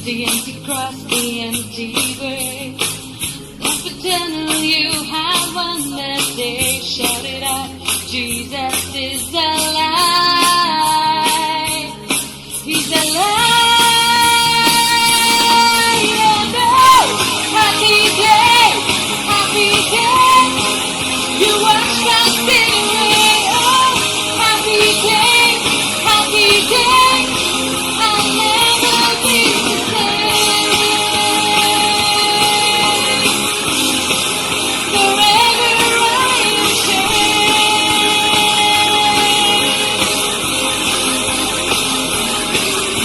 The empty cross, the empty grave. Don't pretend you have won that day. Shout it out, Jesus is alive. He's alive. And oh, happy day, happy day. You watch that sin away. Oh, happy day, happy day. I'll never be the same. Forever I am changed.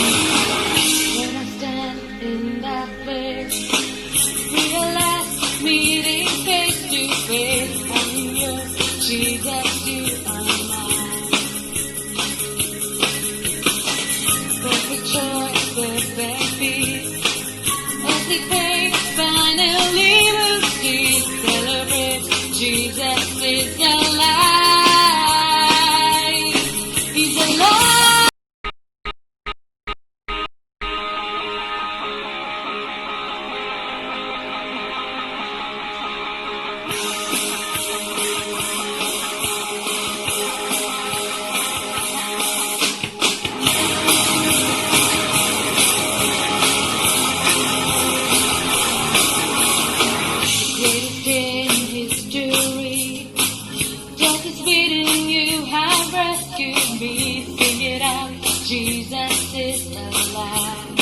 When I stand in that place, realize meeting face to face. I'm yours, Jesus, you are mine. Perfect joy, perfect peace. Earthly faith finally will see. Celebrate, Jesus is alive. He's alive. Greatest day in history. Death is beating, you have rescued me. Sing it out, Jesus is alive.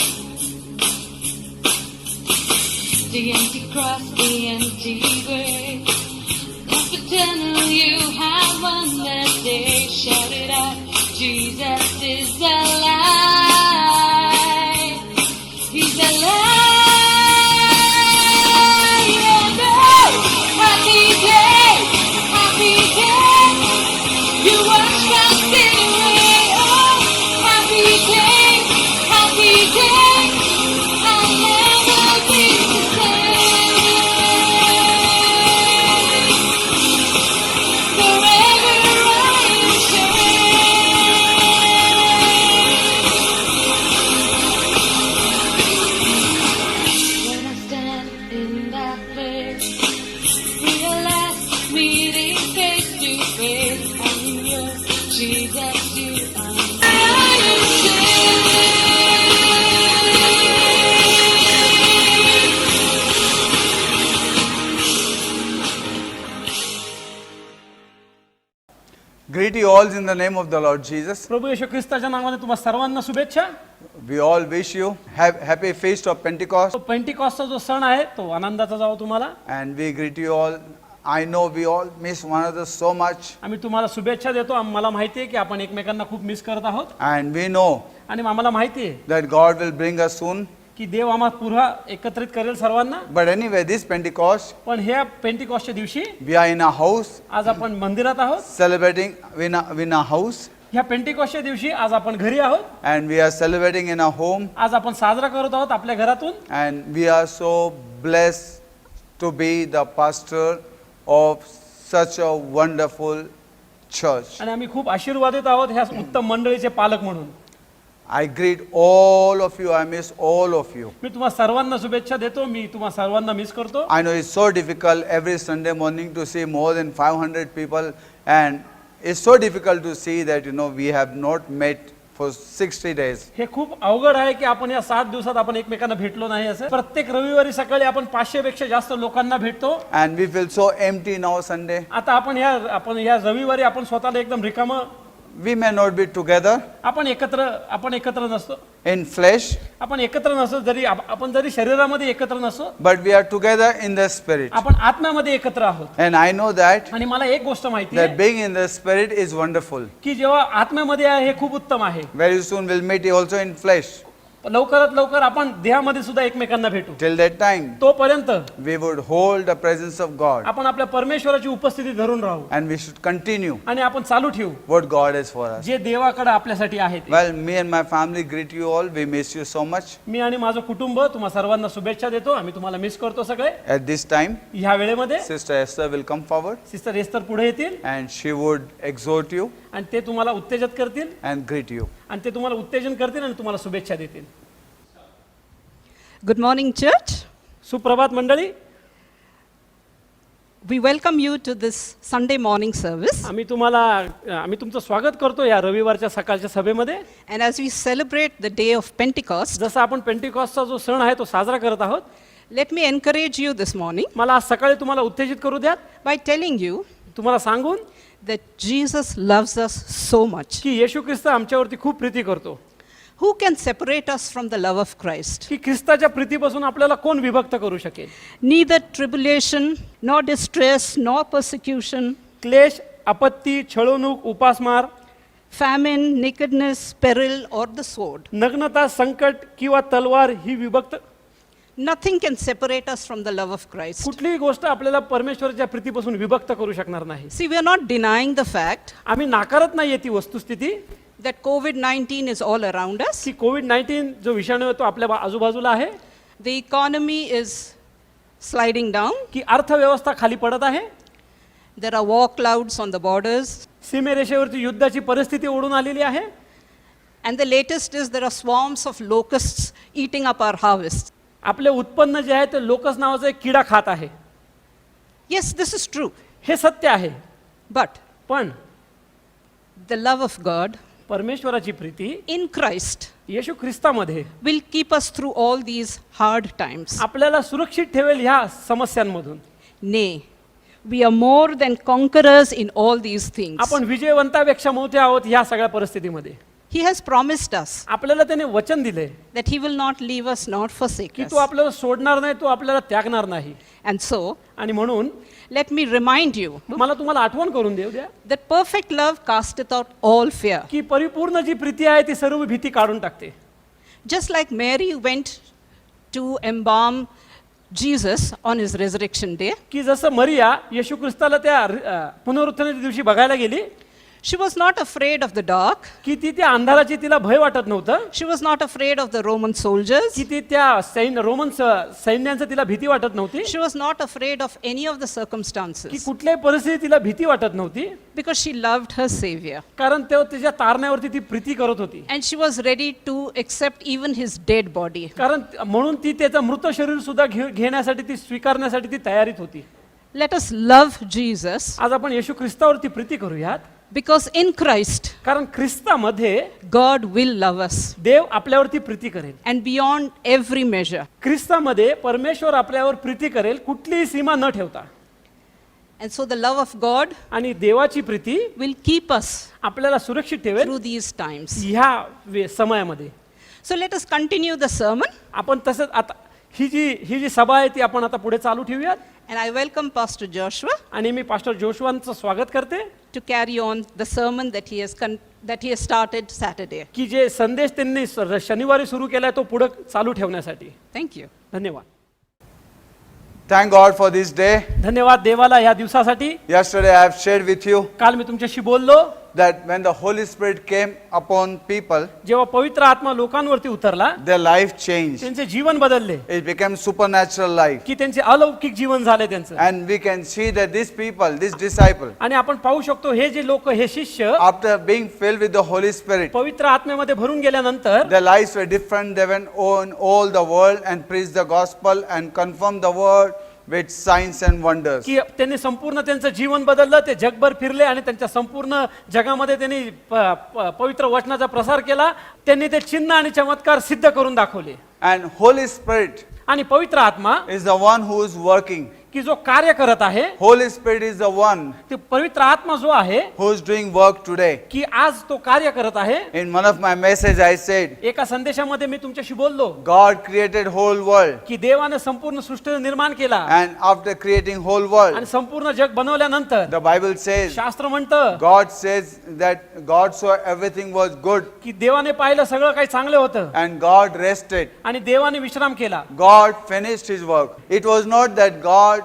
The empty cross, the empty grave. Don't pretend you have won that day. Shout it out, Jesus is alive. He's alive. And oh, happy day, happy day. You watch that sin away. Oh, happy day, happy day. I'll never be the same. Forever I am changed. When I stand in that place, realize meeting face to face. I'm yours, Jesus, you are mine. I am changed. Greet you all in the name of the Lord Jesus. प्रभू येशू ख्रिस्ताच्या नावाने तुम्हा सर्वांना शुभेच्छा. We all wish you happy feast of Pentecost, तो पेंटिकॉस्टचा जो सण आहे तो आनंदाचा जावो तुम्हाला. and we greet you all. I know we all miss one another so much, आम्ही तुम्हाला शुभेच्छा देतो. आम्हाला माहिती आहे की आपण एकमेकांना खूप मिस करत आहोत and we know आणि आम्हाला माहिती आहे that God will bring us soon. की देव आम्हाला पुन्हा एकत्रित करेल सर्वांना. But anyway, this Pentecost, पण ह्या पेंटिकॉस्टच्या दिवशी we are in a house आज आपण मंदिरात आहोत. celebrating in a house, ह्या पेंटिकॉस्टच्या दिवशी आज आपण घरी आहोत. and we are celebrating in a home, आज आपण साजरा करत आहोत आपल्या घरातून. and we are so blessed to be the pastor of such a wonderful church. आणि आम्ही खूप आशीर्वादित आहोत ह्या उत्तम मंडळीचे पालक म्हणून. I greet all of you. I miss all of you. मी तुम्हा सर्वांना शुभेच्छा देतो. मी तुम्हा सर्वांना मिस करतो. I know it's so difficult every Sunday morning to see more than 500 people, and it's so difficult to see that we have not met for 60 days. हे खूप अवघड आहे की आपण या 7 दिवसात आपण एकमेकांना भेटलो नाही. असं प्रत्येक रविवारी सकाळी आपण 500 पेक्षा जास्त लोकांना भेटतो. And we feel so empty now Sunday. आता आपण या रविवारी आपण स्वतःला एकदम रिकाम. We may not be together आपण एकत्र नसतो in flesh, आपण एकत्र नसतो आपण जरी शरीरामध्ये एकत्र नसतो, but we are together in the spirit. आपण आत्म्यामध्ये एकत्र आहोत. And I know that आणि मला एक गोष्ट माहिती that आहे being in the spirit is wonderful. की जेव्हा आत्म्यामध्ये आहे हे खूप उत्तम आहे. Very soon we'll meet also in flesh. लवकरात लवकर आपण देहामध्ये सुद्धा एकमेकांना भेटू. Till that time, तोपर्यंत we would hold the presence of God, आपण आपल्या परमेश्वराची उपस्थिती धरून राहू and we should continue आणि आपण चालू ठेवू what God has for us. जे देवाकडे आपल्यासाठी आहे ते. Well, me and my family greet you all. We miss you so much. मी आणि माझं कुटुंब तुम्हा सर्वांना शुभेच्छा देतो. आम्ही तुम्हाला मिस करतो सगळे. At this time, ह्या वेळेमध्ये Sister Esther will come forward, sister Esther पुढे येतील and she would exhort you आणि ते तुम्हाला उत्तेजित करतील and greet you. आणि ते तुम्हाला उत्तेजन करतील आणि तुम्हाला शुभेच्छा देतील. Good morning, church. सुप्रभात मंडळी. We welcome you to this Sunday morning service. आम्ही तुमचं स्वागत करतो या रविवारच्या सकाळच्या सभेमध्ये. And as we celebrate the day of Pentecost, जसं आपण पेंटिकॉस्टचा जो सण आहे तो साजरा करत आहोत, let me encourage you this morning मला आज सकाळी तुम्हाला उत्तेजित करू द्या, by telling you तुम्हाला सांगून that Jesus loves us so much. की येशू ख्रिस्त आमच्यावरती खूप प्रीती करतो. Who can separate us from the love of Christ? की ख्रिस्ताच्या प्रीतीपासून आपल्याला कोण विभक्त करू शकेल? Neither tribulation, nor distress, nor persecution, क्लेश, आपत्ती, छळवणूक, उपासमार, famine, nakedness, peril, or the sword. नग्नता, संकट किंवा तलवार ही विभक्त Nothing can separate us from the love of Christ. कुठलीही गोष्ट आपल्याला परमेश्वराच्या प्रीतीपासून विभक्त करू शकणार नाही. See, we are not denying the fact आम्ही नाकारत नाहीये ती वस्तुस्थिती that COVID-19 is all around us. की कोविड-19 जो विषाणू आहे तो आपल्या आजूबाजूला आहे, The economy is sliding down. की अर्थव्यवस्था खाली पडत आहे, There are war clouds on the borders. सीमेरेषेवरती युद्धाची परिस्थिती ओढून आलेली आहे, And the latest is there are swarms of locusts eating up our harvest. आपले उत्पन्न जे आहे ते लोकस नावाचा एक किडा खात आहे. Yes, this is true. हे सत्य आहे. But पण the love of God परमेश्वराची Preeti in Christ Yeshu ख्रिस्तामध्ये will keep us through all these hard times. आपल्याला सुरक्षित ठेवेल ह्या समस्यांमधून. Nay, we are more than conquerors in all these things. आपण विजयवंतापेक्षा मोठे आहोत ह्या सगळ्या परिस्थितीमध्ये. He has promised us आपल्याला त्याने वचन दिले that He will not leave us nor forsake की us. तो आपल्याला सोडणार नाही, तो आपल्याला त्यागणार नाही. And so, आणि म्हणून let me remind you मला तुम्हाला आठवण करून देऊ द्या that perfect love casteth out all fear. की परिपूर्ण जी प्रीती आहे ती सर्व भीती काढून टाकते. Just like Mary went to embalm Jesus on his resurrection day, की जसं मरिया येशू ख्रिस्ताला त्या पुनरुत्थानाच्या दिवशी बघायला गेली, she was not afraid of the dark. की ती त्या अंधाराची तिला भय वाटत नव्हतं, She was not afraid of the Roman soldiers. की ती त्या रोमन सैन्यांचं तिला भीती वाटत नव्हती, She was not afraid of any of the की circumstances कुठल्याही परिस्थितीत तिला भीती वाटत नव्हती, because she loved her Savior. कारण तेव्हा तिच्या तारण्यावरती ती प्रीती करत होती. And she was ready to accept even his dead body. कारण म्हणून ती त्याचं मृत शरीर सुद्धा घेण्यासाठी, ती स्वीकारण्यासाठी ती तयारीत होती. Let us love Jesus आज आपण येशू ख्रिस्तावरती प्रीती करूयात, because in Christ, कारण ख्रिस्तामध्ये God will love us देव आपल्यावरती प्रीती करेल. and beyond every measure. ख्रिस्तामध्ये परमेश्वर आपल्यावर प्रीती करेल, कुठलीही सीमा न ठेवता. And so the love of God आणि देवाची प्रीती will keep us आपल्याला सुरक्षित ठेवेल through these times. ह्या समयामध्ये. So let us continue the sermon, आपण तसंच आता ही जी सभा आहे ती आपण आता पुढे चालू ठेवूयात. and I welcome Pastor Joshua आणि मी पास्टर जोशुआंचं स्वागत करते to carry on the sermon that he has started Saturday. की जे संदेश त्यांनी शनिवारी सुरू केलाय तो पुढे चालू ठेवण्यासाठी. Thank you. धन्यवाद. Thank God for this day. धन्यवाद देवाला या दिवसासाठी. Yesterday I have shared with you काल मी तुमच्याशी बोललो, that when the Holy Spirit came upon people, जेव्हा पवित्र आत्मा लोकांवरती उतरला, their life changed. त्यांचे जीवन बदलले, It became supernatural life. की त्यांचे अलौकिक जीवन झाले त्यांचं. And we can see that these people, these disciples, आणि आपण पाहू शकतो हे जे लोक, हे शिष्य after being filled with the Holy Spirit, पवित्र आत्म्यामध्ये भरून गेल्यानंतर their lives were different. They went on all the world and preached the gospel and confirmed the word with signs and wonders. की त्यांनी संपूर्ण त्यांचं जीवन बदललं, ते जगभर फिरले आणि त्यांच्या संपूर्ण जगामध्ये त्यांनी पवित्र वचनाचा प्रसार केला. त्यांनी ते चिन्ह आणि चमत्कार सिद्ध करून दाखवले. And Holy Spirit आणि पवित्र आत्मा is the one who is working. की जो कार्य करत आहे, Holy Spirit is the one ते पवित्र आत्मा जो आहे who is doing work today. की आज तो कार्य करत आहे. In one of my message I said, एका संदेशामध्ये मी तुमच्याशी बोललो God created whole world, की देवाने संपूर्ण सृष्टी निर्माण केला and after creating whole आणि world, संपूर्ण जग बनवल्यानंतर the Bible says, शास्त्र म्हणतं God says that God saw everything was good की देवाने पाहिलं सगळं काही चांगलं होतं and God rested. आणि देवाने विश्राम केला. God finished his work. It was not that God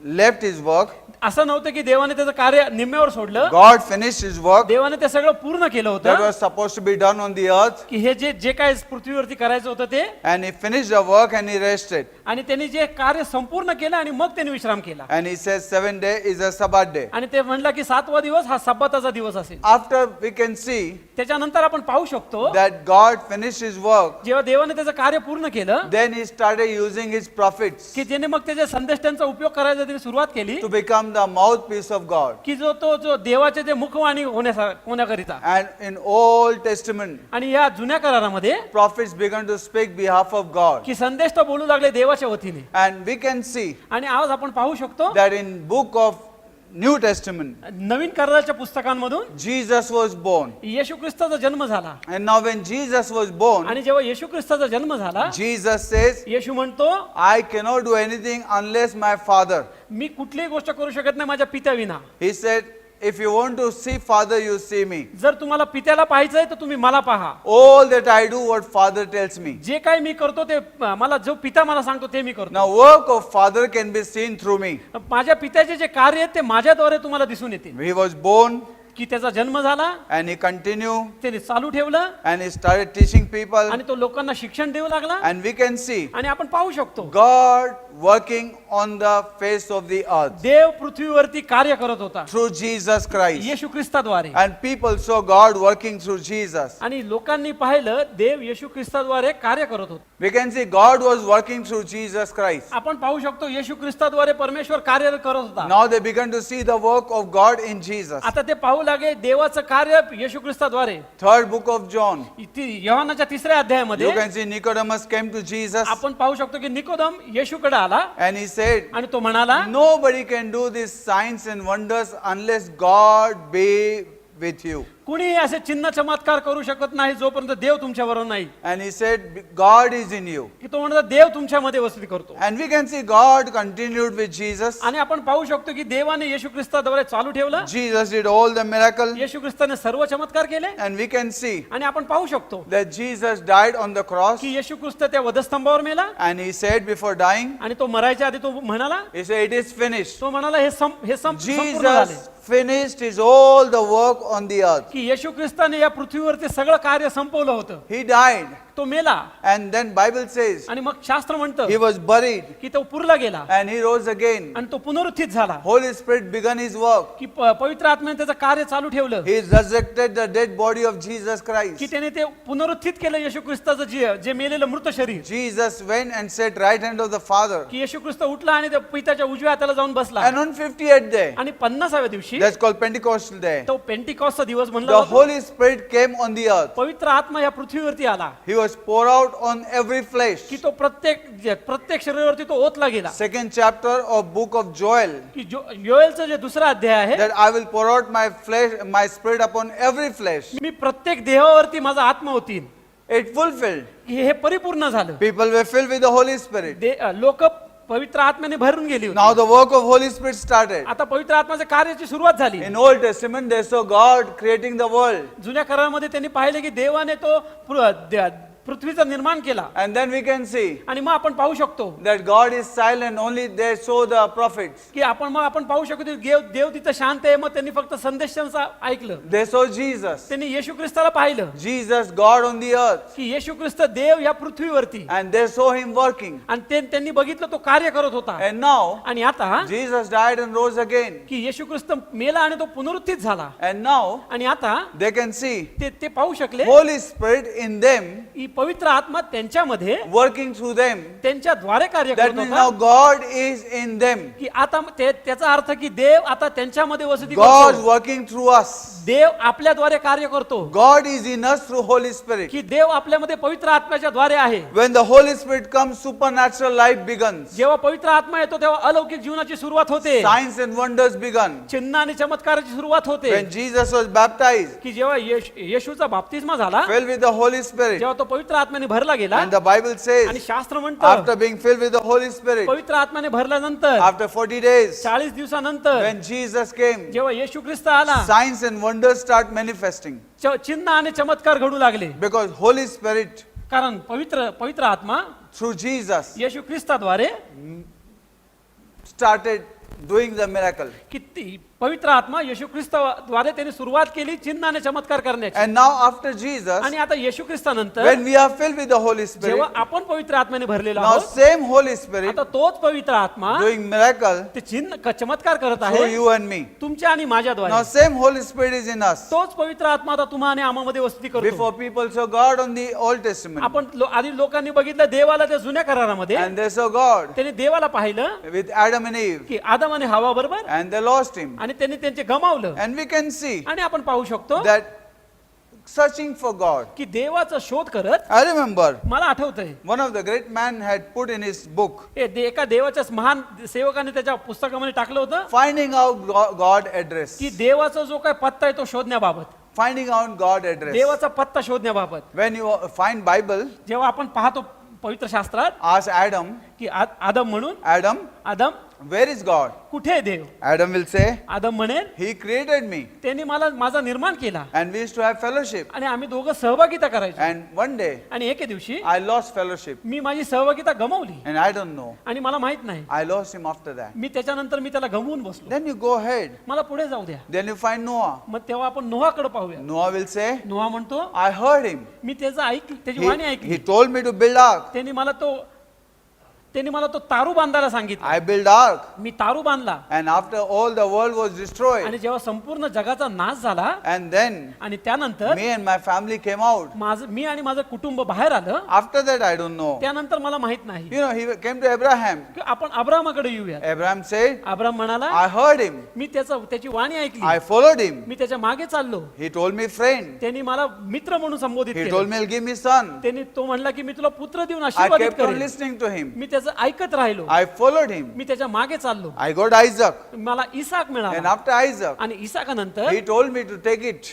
left his work. असं नव्हतं की देवाने त्याचं कार्य निम्म्यावर सोडलं. God finished his work देवाने ते सगळं पूर्ण केलं that होतं was supposed to be done on the earth, की हे जे जे काय पृथ्वीवरती करायचं होतं ते, and he finished the work and he rested. आणि त्यांनी जे कार्य संपूर्ण केलं आणि मग त्यांनी विश्राम केला. And he says 7th day is a Sabbath day. आणि ते म्हणलं की 7वा दिवस हा सब्बाताचा दिवस असेल. After we can see त्याच्यानंतर आपण पाहू शकतो that God finished his work, जेव्हा देवाने त्याचं कार्य पूर्ण केलं then he started using his prophets की ज्याने मग त्याच्या संदेष्टांचा उपयोग करायचा त्यांनी सुरुवात केली to become the mouthpiece of God. की जो देवाचे जे मुखवाणी होण्याकरिता. And in Old Testament, आणि या जुन्या करारामध्ये prophets began to speak behalf of God. की संदेश तो बोलू लागले देवाच्या वतीने. And we can see आणि आज आपण पाहू शकतो that in book of New Testament, नवीन कराराच्या पुस्तकांमधून Jesus was born. येशू ख्रिस्ताचा जन्म झाला. And now when Jesus was born, आणि जेव्हा येशू ख्रिस्ताचा जन्म झाला, Jesus says, येशू म्हणतो I cannot do anything unless my Father. मी कुठलीही गोष्ट करू शकत नाही माझ्या पित्याविना. He said, if you want to see Father, you see me. जर तुम्हाला पित्याला पाहायचंय तर तुम्ही मला पहा. All that I do, what Father tells me. जे काही मी करतो ते मला जो पिता मला सांगतो ते मी करतो. Now work of Father can be seen through me. माझ्या पित्याचे जे कार्य आहेत ते माझ्याद्वारे तुम्हाला दिसून येते. He was born की त्याचा जन्म झाला, and he continued त्याने चालू ठेवलं and he started teaching people. आणि तो लोकांना शिक्षण देऊ लागला. And we can see आणि आपण पाहू शकतो God working on the face of the earth देव पृथ्वीवरती कार्य करत होता through Jesus Christ. Yeshu ख्रिस्ताद्वारे. And people saw God working through Jesus. आणि लोकांनी पाहिलं देव येशू ख्रिस्ताद्वारे कार्य करत होता. We can see God was working through Jesus Christ. आपण पाहू शकतो येशू ख्रिस्ताद्वारे परमेश्वर कार्य करत होता. Now they began to see the work of God in Jesus. आता ते पाहू लागे देवाचं कार्य येशू ख्रिस्ताद्वारे. Third book of John, योहानाच्या 3ऱ्या अध्यायामध्ये you can see Nicodemus came to Jesus आपण पाहू शकतो की निकोदम येशूकडे आला and he said, आणि तो म्हणाला nobody can do these signs and wonders unless God be with you. कुणी असे चिन्ह चमत्कार करू शकत नाही जोपर्यंत देव तुमच्याबरोबर नाही. And he said, God is in you. की तो म्हणतो देव तुमच्यामध्ये वस्ती करतो. And we can see God continued with Jesus. आणि आपण पाहू शकतो की देवाने येशू ख्रिस्ताद्वारे चालू ठेवलं. Jesus did all the miracles. येशू ख्रिस्ताने सर्व चमत्कार केले. And we can see आणि आपण पाहू शकतो that Jesus died on the cross. की येशू ख्रिस्त त्या वधस्तंभावर मेला. And he said before dying, आणि तो मरायच्या आधी तो म्हणाला, he said, it is finished. तो म्हणाला हे संपूर्ण झाले. Jesus finished his all the work on the earth. की येशू ख्रिस्ताने या पृथ्वीवरती सगळं कार्य संपवलं होतं. He died. तो मेला. And then Bible says, आणि मग शास्त्र म्हणतं he was buried. की तो पुरला गेला And he rose again. आणि तो पुनरुत्थित झाला. Holy Spirit began his work. की पवित्र आत्म्याने त्याचं कार्य चालू ठेवलं. He resurrected the dead body of Jesus की Christ. त्याने ते पुनरुत्थित केलं येशू ख्रिस्ताचं जे मेलेलं मृत शरीर. Jesus went and sat right hand of the Father. की येशू ख्रिस्त उठला आणि त्या पित्याच्या उजव्या हाताला जाऊन बसला. And on 50th day, आणि 50व्या दिवशी that's called Pentecostal day, तो पेंटिकॉसचा दिवस म्हणला the जातो. Holy Spirit came on the earth. पवित्र आत्मा या पृथ्वीवरती आला. He was poured out on every flesh. की तो प्रत्येक शरीरावरती तो ओतला गेला. Second chapter of book of Joel, की योएलचं जे दुसरा अध्याय आहे, that I will pour out my spirit upon every flesh. मी प्रत्येक देहावरती माझा आत्मा होतील. It fulfilled. की हे परिपूर्ण झालं. People were filled with the Holy Spirit. लोक पवित्र आत्म्याने भरून गेली होती. Now the work of Holy Spirit started. आता पवित्र आत्म्याच्या कार्याची सुरुवात झाली. In Old Testament, they saw God creating the world. जुन्या करारामध्ये त्यांनी पाहिले की देवाने तो पृथ्वीचं निर्माण केला. And then we can see आणि मग आपण पाहू शकतो that God is silent, only they saw the prophets. की आपण पाहू शकतो की देव तिथं शांत आहे. मग त्यांनी फक्त संदेशांचं ऐकलं. They saw Jesus. त्यांनी येशू ख्रिस्ताला पाहिलं Jesus, God on the earth. की येशू ख्रिस्त देव या पृथ्वीवरती. And they saw him working. आणि त्यांनी बघितलं तो कार्य करत होता. And now, आणि आता Jesus died and rose again. की येशू ख्रिस्त मेला आणि तो पुनरुत्थित झाला. And now, आणि आता they can see ते पाहू शकले Holy Spirit in them, की पवित्र आत्मा त्यांच्यामध्ये working through them. त्यांच्याद्वारे कार्य That करत means होता. now God is in them. की आता त्याचा अर्थ की देव आता त्यांच्यामध्ये वसती God करतो. working through us. देव आपल्याद्वारे कार्य करतो. God is in us through Holy Spirit. की देव आपल्यामध्ये पवित्र आत्म्याच्या द्वारे आहे. When the Holy Spirit comes, supernatural life begins. जेव्हा पवित्र आत्मा येतो तेव्हा अलौकिक जीवनाची सुरुवात होते. Signs and wonders begun. चिन्ह आणि चमत्काराची सुरुवात होते. When Jesus was baptized, की जेव्हा येशूचा बाप्तिस्मा झाला, filled with the Holy Spirit. जेव्हा तो पवित्र आत्म्याने भरला गेला. And the Bible आणि says, शास्त्र म्हणतं after being filled with the Holy Spirit, पवित्र आत्म्याने भरल्यानंतर after 40 days, 40 दिवसानंतर when Jesus came, जेव्हा येशू ख्रिस्त आला, signs and wonders start manifesting. चिन्ह आणि चमत्कार घडू लागले. Because Holy Spirit, कारण पवित्र आत्मा through Jesus, Yeshu ख्रिस्ताद्वारे started doing the miracle. की पवित्र आत्मा येशू ख्रिस्ताद्वारे त्यांनी सुरुवात केली चिन्ह आणि चमत्कार करण्याची. And now after Jesus, आणि आता येशू ख्रिस्तानंतर when we are filled with the Holy Spirit, जेव्हा आपण पवित्र आत्म्याने भरलेलो now आहोत, same Holy Spirit आता तोच पवित्र आत्मा doing miracle ते चिन्ह चमत्कार करत through आहे you and me. तुमच्या आणि माझ्याद्वारे. Now same Holy Spirit is in us. तोच पवित्र आत्मा आता तुम्हा आणि आम्हामध्ये वस्ती करतो. Before people saw God on the Old Testament, आपण आधी लोकांनी बघितलं देवाला त्या जुन्या करारामध्ये, and they saw God त्यांनी देवाला पाहिलं with Adam and Eve, की आदम आणि हवा बरोबर, and they lost him. आणि त्यांनी त्यांचे गमावलं. And we can see आणि आपण पाहू शकतो that searching for God. की देवाचा शोध करत, I remember मला आठवतंय one of the great men had put in his book, एका देवाच्या महान सेवकाने त्याच्या पुस्तकामध्ये टाकलं होतं finding out God address. की देवाचा जो काय पत्ता आहे तो शोधण्याबाबत, Finding out God address. देवाचा पत्ता शोधण्याबाबत. When you find Bible, जेव्हा आपण पाहतो पवित्र शास्त्रात ask Adam, की आदम म्हणून, आदम where is God? कुठे आहे देव? Adam will say, आदम म्हणेल He created me. त्यांनी माझा निर्माण केला And we used to have fellowship. आणि आम्ही दोघं सहभागिता करायचो. And one day, आणि एके दिवशी I lost fellowship. मी माझी सहभागिता गमावली And I don't know. आणि मला माहित नाही. I lost him after that. मी त्याच्यानंतर मी त्याला गमवून बसलो. Then you go ahead. मला पुढे जाऊ द्या. Then you find Noah. मग तेव्हा आपण नोहाकडे पाहूया. Noah will say, नोहा म्हणतो I heard him. मी त्याची वाणी He ऐकली. told me to build ark. त्यांनी मला तो तारू बांधायला सांगितलं. I built ark. मी तारू बांधला. And after all the world was destroyed, आणि जेव्हा संपूर्ण जगाचा नाश झाला and then आणि त्यानंतर me and my family came out. मी आणि माझं कुटुंब बाहेर आलं. After that, I don't know. त्यानंतर मला माहित नाही. You know, he came to Abraham. की आपण अब्रामाकडे येऊया. Abraham said, अब्राम म्हणाला I heard him. मी त्याची वाणी ऐकली. I followed him. मी त्याच्या मागे चाललो. He told me friend. त्यांनी मला मित्र म्हणून संबोधित He केलं. told me he'll give me son. त्यांनी तो म्हणला की मी तुला पुत्र देऊन I आशीर्वादित kept on करेन. listening to him. मी त्याचं ऐकत राहिलो. I followed him. मी त्याच्या मागे चाललो. I got Isaac. मला इसाक And मिळाला. after Isaac, आणि इसाकानंतर he told me to take it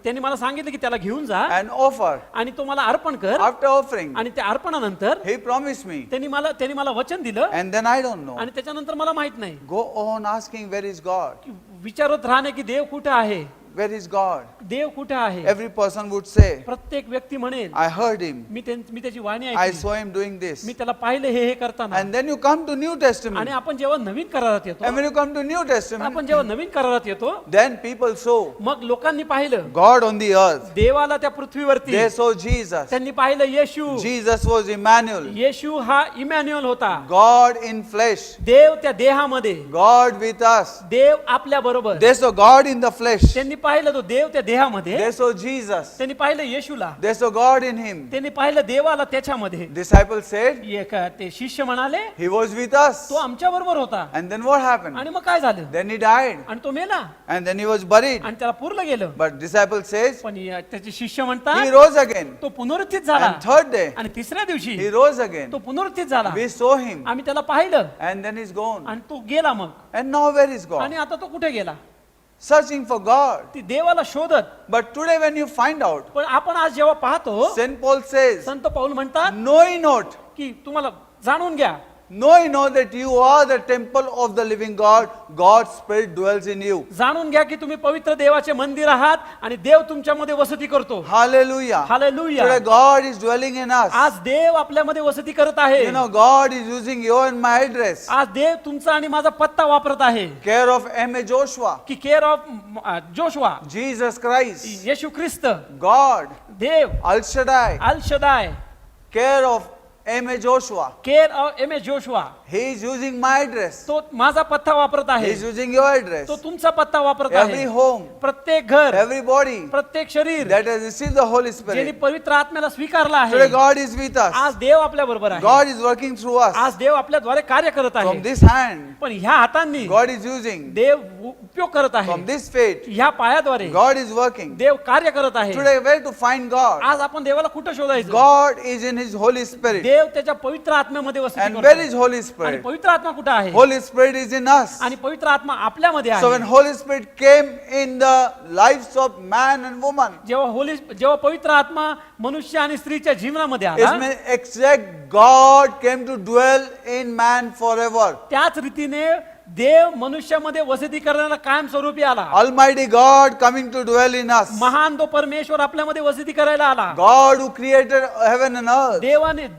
त्यांनी मला सांगितलं की त्याला घेऊन जा and offer. आणि तो मला अर्पण कर. After offering, आणि त्या अर्पणानंतर he promised me. त्यांनी मला वचन दिलं. And then I don't know. आणि त्याच्यानंतर मला माहित नाही. Go on asking, where is God? की विचारत राहणे की देव कुठे आहे, Where is God? देव कुठे आहे. Every person would say, प्रत्येक व्यक्ती म्हणेल I heard him. मी त्याची वाणी I ऐकली. saw him doing this. मी त्याला पाहिलं हे करताना. And then you come to New Testament. आणि आपण जेव्हा नवीन करारात येतो, And when you come to New Testament, आपण जेव्हा नवीन करारात येतो, then people saw मग लोकांनी पाहिलं God on the earth. देवाला त्या पृथ्वीवरती. They saw Jesus. त्यांनी पाहिलं येशू. Jesus was Emmanuel. येशू हा इमॅन्युअल होता. God in flesh. देव त्या देहामध्ये, God with us. देव आपल्या बरोबर. They saw God in the flesh. त्यांनी पाहिलं तो देव त्या देहामध्ये. They saw Jesus. त्यांनी पाहिलं येशूला. They saw God in him. त्यांनी पाहिलं देवाला त्याच्यामध्ये. Disciples said, ते शिष्य म्हणाले He was with us. तो आमच्या बरोबर होता. And then what happened? आणि मग काय झालं? Then he died. आणि तो मेला And then he was buried. आणि त्याला पुरलं गेलं. But disciples says, पण त्याचे शिष्य he म्हणतात rose again. तो पुनरुत्थित झाला. And third day, आणि तिसऱ्या दिवशी he rose again. तो पुनरुत्थित झाला. We saw him. आम्ही त्याला पाहिलं And then he's gone. आणि तो गेला मग. And now where is God? आणि आता तो कुठे गेला? Searching for God. ती देवाला शोधत. But today when you find out, पण आपण आज जेव्हा पाहतो, St. Paul says, संत पाऊल म्हणतात know ye not, की तुम्हाला जाणून घ्या know ye not that you are the temple of the living God, God's Spirit dwells in you. जाणून घ्या की तुम्ही पवित्र देवाचे मंदिर आहात आणि देव तुमच्यामध्ये वसती करतो. Hallelujah. Hallelujah. Today God is dwelling in us. आज देव आपल्यामध्ये वसती करत आहे. You know, God is using your and my address. आज देव तुमचा आणि माझा पत्ता वापरत आहे. Care of M.A. Joshua, की care of Joshua, Jesus Christ, येशू ख्रिस्त, God, देव, Al Shaddai, Al Shaddai, care of M.A. Joshua. Care of M A Joshua. He is using my address. तो माझा पत्ता वापरत He आहे. is using your address. तो तुमचा पत्ता वापरत Every आहे. home, प्रत्येक घर, every body प्रत्येक शरीर that has received the Holy ज्यांनी Spirit. पवित्र आत्म्याला स्वीकारला Today आहे. God is with us. आज देव आपल्या बरोबर आहे. God is working through us. आज देव आपल्याद्वारे कार्य करत From आहे. this hand, पण ह्या हातांनी God is using. देव उपयोग करत आहे. From this faith, ह्या पायाद्वारे God is working. देव कार्य करत आहे. Today, where to find God? आज आपण देवाला कुठं शोधायचं? God is in His Holy Spirit. देव त्याच्या पवित्र आत्म्यामध्ये वसती And करतो. where is Holy आणि Spirit? पवित्र आत्मा कुठं आहे? Holy Spirit is in us. आणि पवित्र आत्मा आपल्यामध्ये So when आहे. Holy Spirit came in the lives of man and woman, जेव्हा पवित्र आत्मा मनुष्य आणि स्त्रीच्या जीवनामध्ये it आला, means exact God came to dwell in man forever. त्याच रीतीने देव मनुष्यामध्ये वसती करण्याला कायमस्वरूपी आला. Almighty God coming to dwell in us. महान तो परमेश्वर आपल्यामध्ये वसती करायला आला. God who created heaven and earth.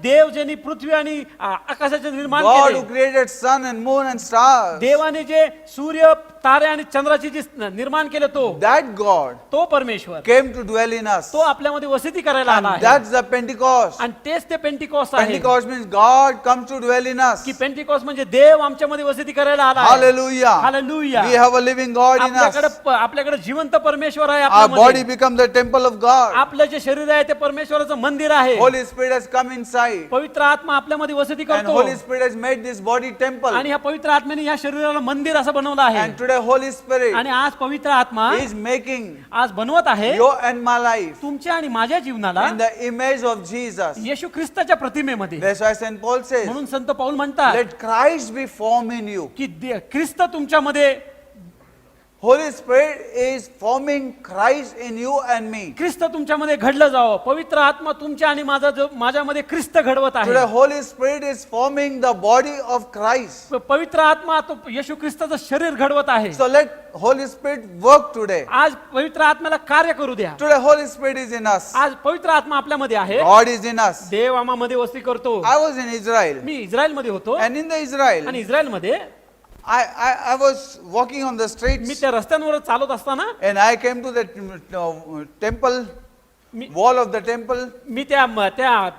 देव ज्यांनी पृथ्वी आणि आकाशाचे निर्माण God who केले. created sun and moon and stars. देवाने जे सूर्य तारे आणि चंद्राची जी निर्माण केलं That God तो परमेश्वर came to dwell in us. तो आपल्यामध्ये वसती करायला आला And आहे. that's the Pentecost. आणि तेच ते पेंटिकॉस्ट आहे. Pentecost means God comes to dwell in us. की पेंटिकॉस्ट म्हणजे देव आमच्यामध्ये वसती करायला आला आहे. Hallelujah. Hallelujah. We have a living God in us. आपल्याकडे जिवंत परमेश्वर आहे Our body आपल्यामध्ये. becomes the temple of God. आपलं जे शरीर आहे ते परमेश्वराचं मंदिर आहे. Holy Spirit has come inside. पवित्र आत्मा आपल्यामध्ये वसती And करतो. Holy Spirit has made this body temple. आणि ह्या पवित्र आत्म्याने या शरीराला मंदिर असं बनवलं आहे. And today Holy Spirit आणि आज पवित्र आत्मा is making आज बनवत आहे your and my life तुमच्या आणि माझ्या जीवनाला in the image of Jesus. येशू ख्रिस्ताच्या प्रतिमेमध्ये. That's why St. Paul says, म्हणून संत पाऊल म्हणतात let Christ be formed in you. की ख्रिस्त तुमच्यामध्ये, Holy Spirit is forming Christ in you and me. ख्रिस्त तुमच्यामध्ये घडलं जावं. पवित्र आत्मा तुमच्या आणि माझ्यामध्ये ख्रिस्त घडवत Today आहे. Holy Spirit is forming the body of Christ. पवित्र आत्मा तो येशू ख्रिस्ताचं शरीर घडवत आहे. So let Holy Spirit work today. आज पवित्र आत्म्याला कार्य करू द्या. Today Holy Spirit is in us. आज पवित्र आत्मा आपल्यामध्ये आहे. God is in us. देव आम्हामध्ये वस्ती करतो. I was in Israel. Me Israel मध्ये होतो And in the Israel, आणि इस्रायल मध्ये I was walking on the me streets त्या रस्त्यांवर चालत असताना and I came to the temple, me- wall of the temple. मी त्या